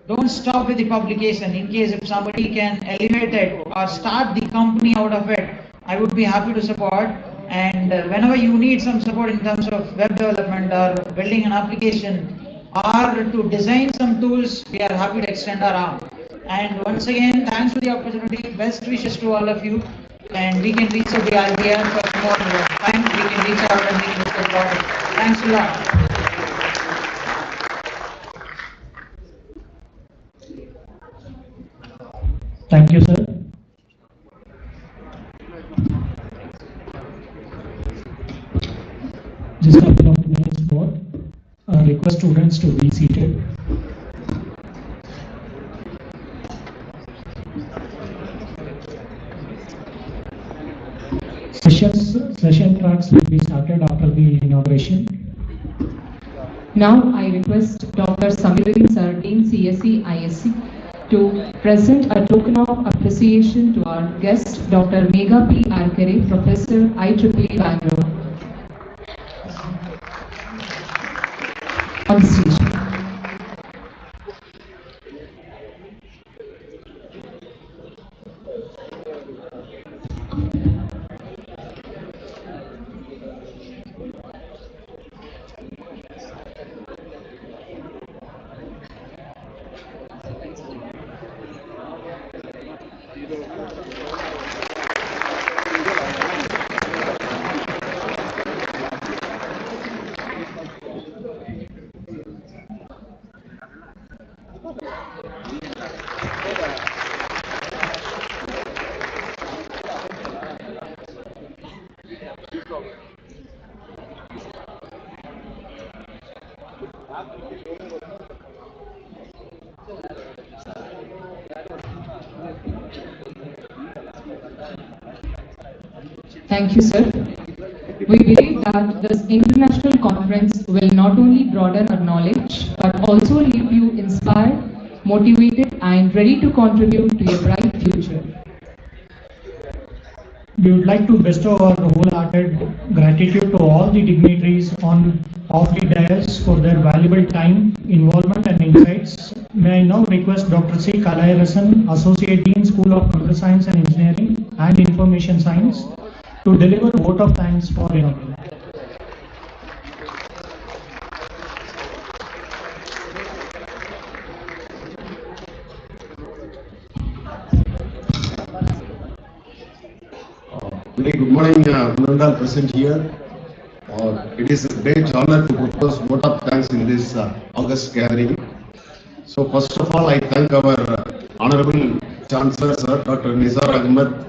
don't stop with the publication. In case if somebody can elevate it or start the company out of it, I would be happy to support. And whenever you need some support in terms of web development or building an application or to design some tools, we are happy to extend our arm. And once again, thanks for the opportunity. Best wishes to all of you. And we can reach out. We are here for more time. We can reach out and we can discuss about it. Thanks a lot. Thank you, sir. Just a couple of minutes more. Request students to be seated. Session tracks will be started after the inauguration. Now I request Dr. Samiruddin Sir, Dean CSE ISC, to present a token of appreciation to our guest, Dr. Megha P. Arkare, Professor, IEEE Bangalore. On the stage. Thank you, sir. We believe that this international conference will not only broaden our knowledge, but also leave you inspired, motivated, and ready to contribute to a bright future. We would like to bestow our wholehearted gratitude to all the dignitaries of the dais for their valuable time, involvement, and insights. May I now request Dr. C. Kalayarasan, Associate Dean, School of Computer Science and Engineering and Information Science, to deliver a vote of thanks for Inaugural. Very good morning, Nandal present here. It is a great honor to propose vote of thanks in this August gathering. So first of all, I thank our Honorable Chancellor, Sir, Dr. Nizar Ahmed,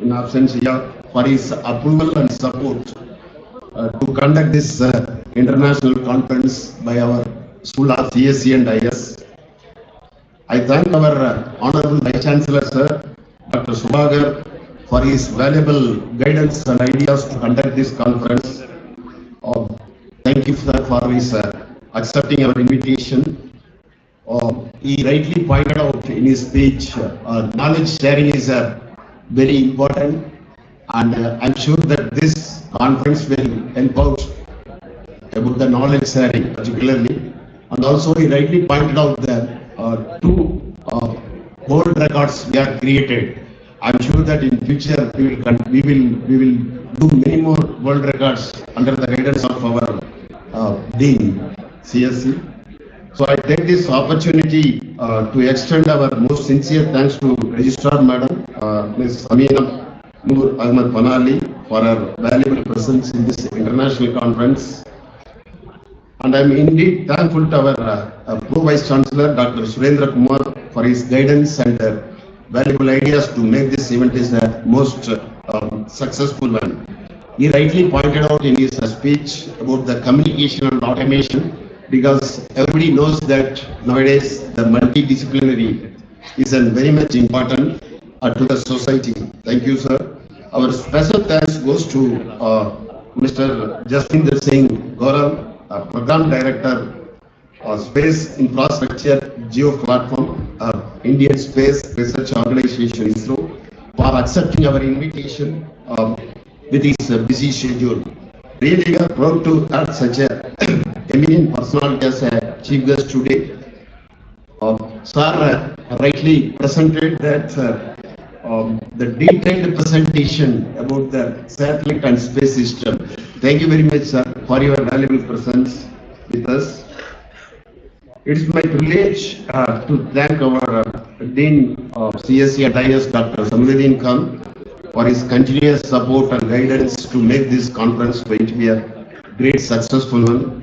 in absentia, for his approval and support to conduct this international conference by our School of CSE and IS. I thank our Honorable Vice Chancellor, Sir, Dr. Subhagar, for his valuable guidance and ideas to conduct this conference. Thank you, sir, for his accepting our invitation. He rightly pointed out in his speech, knowledge sharing is very important, and I'm sure that this conference will help out about the knowledge sharing particularly. And also he rightly pointed out that two world records we have created. I'm sure that in future we will do many more world records under the guidance of our Dean CSE. So I take this opportunity to extend our most sincere thanks to Registrar Madam, Ms. Amina Noor Ahmed Panali, for her valuable presence in this international conference. And I'm indeed thankful to our Pro-Vice Chancellor, Dr. Surendra Kumar, for his guidance and valuable ideas to make this event is the most successful one. He rightly pointed out in his speech about the communication and automation, because everybody knows that nowadays the multidisciplinary is very much important to the society. Thank you, sir. Our special thanks goes to Mr. Jastinder Singh Gaurav, Program Director, Space Infrastructure Geo Platform, Indian Space Research Organization ISRO, for accepting our invitation with his busy schedule. Really, we are proud to have such a eminent personality as a chief guest today. Sir rightly presented that the detailed presentation about the satellite and space system. Thank you very much, sir, for your valuable presence with us. It is my privilege to thank our Dean of CSE and IS, Dr. Samruddin Khan, for his continuous support and guidance to make this conference going to be a great successful one.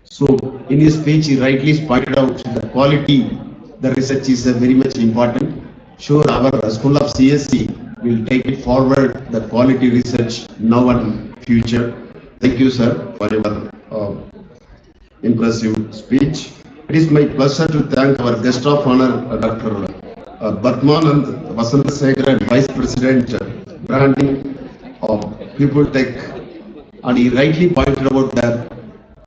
So in his speech, he rightly pointed out the quality, the research is very much important. Sure, our School of CSE will take it forward, the quality research now and future. Thank you, sir, for your impressive speech. It is my pleasure to thank our guest of honor, Dr. Batmanand Vasantasekhar, Vice President, Branding of People Tech, and he rightly pointed out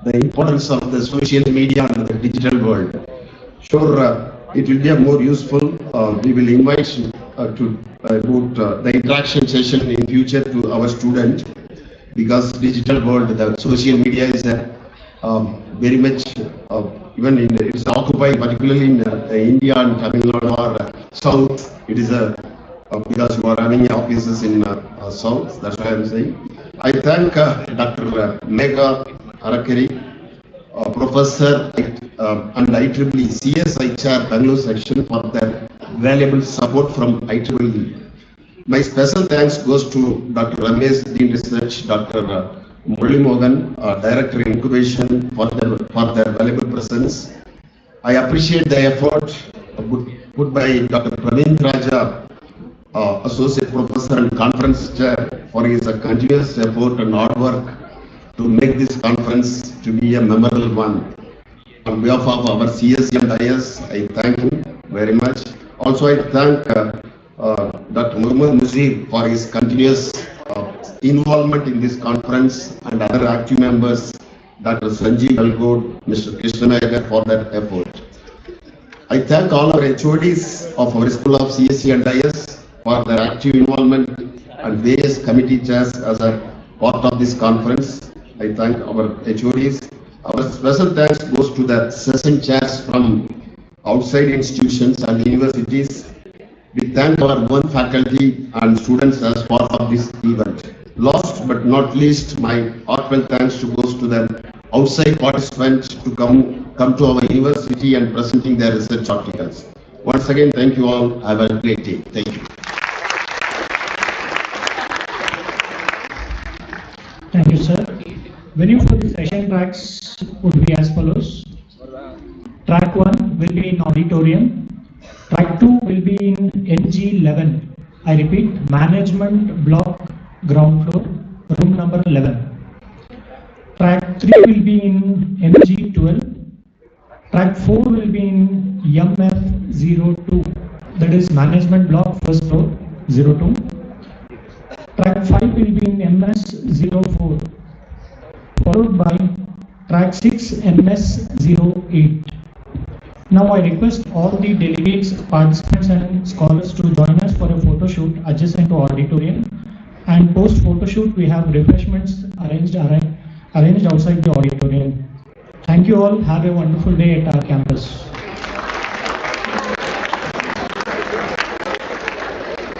the importance of the social media and the digital world. Sure, it will be more useful. We will invite to about the interaction session in future to our student, because digital world, the social media is very much even in it's occupied, particularly in India and Tamil Nadu or South. It is because you are running offices in South. That's why I'm saying. I thank Dr. Megha Arakari, Professor and IEEE CSIR Bangalore section for their valuable support from IEEE. My special thanks goes to Dr. Ramesh, Dean Research, Dr. Murli Mohan, Director Incubation, for their valuable presence. I appreciate the effort put by Dr. Praveen Raja, Associate Professor and Conference Chair, for his continuous effort and hard work to make this conference to be a memorable one. On behalf of our CSE and IS, I thank him very much. Also, I thank Dr. Muhammad Muzir for his continuous involvement in this conference and other active members, Dr. Sanjeev Algod, Mr. Krishnanagar, for their effort. I thank all our HODs of our School of CSE and IS for their active involvement and various committee chairs as a part of this conference. I thank our HODs. Our special thanks goes to the session chairs from outside institutions and universities. We thank our own faculty and students as part of this event. Last but not least, my heartfelt thanks goes to the outside participants to come to our university and presenting their research articles. Once again, thank you all. Have a great day. Thank you. Thank you, sir. Venue for the session tracks would be as follows. Track 1 will be in auditorium. Track 2 will be in NG11. I repeat, management block ground floor, room number 11. Track 3 will be in MG12. Track 4 will be in MF02, that is management block first floor 02. Track 5 will be in MS04, followed by track 6 MS08. Now I request all the delegates, participants and scholars to join us for a photo shoot adjacent to auditorium, and post photo shoot we have refreshments arranged outside the auditorium. Thank you all. Have a wonderful day at our campus.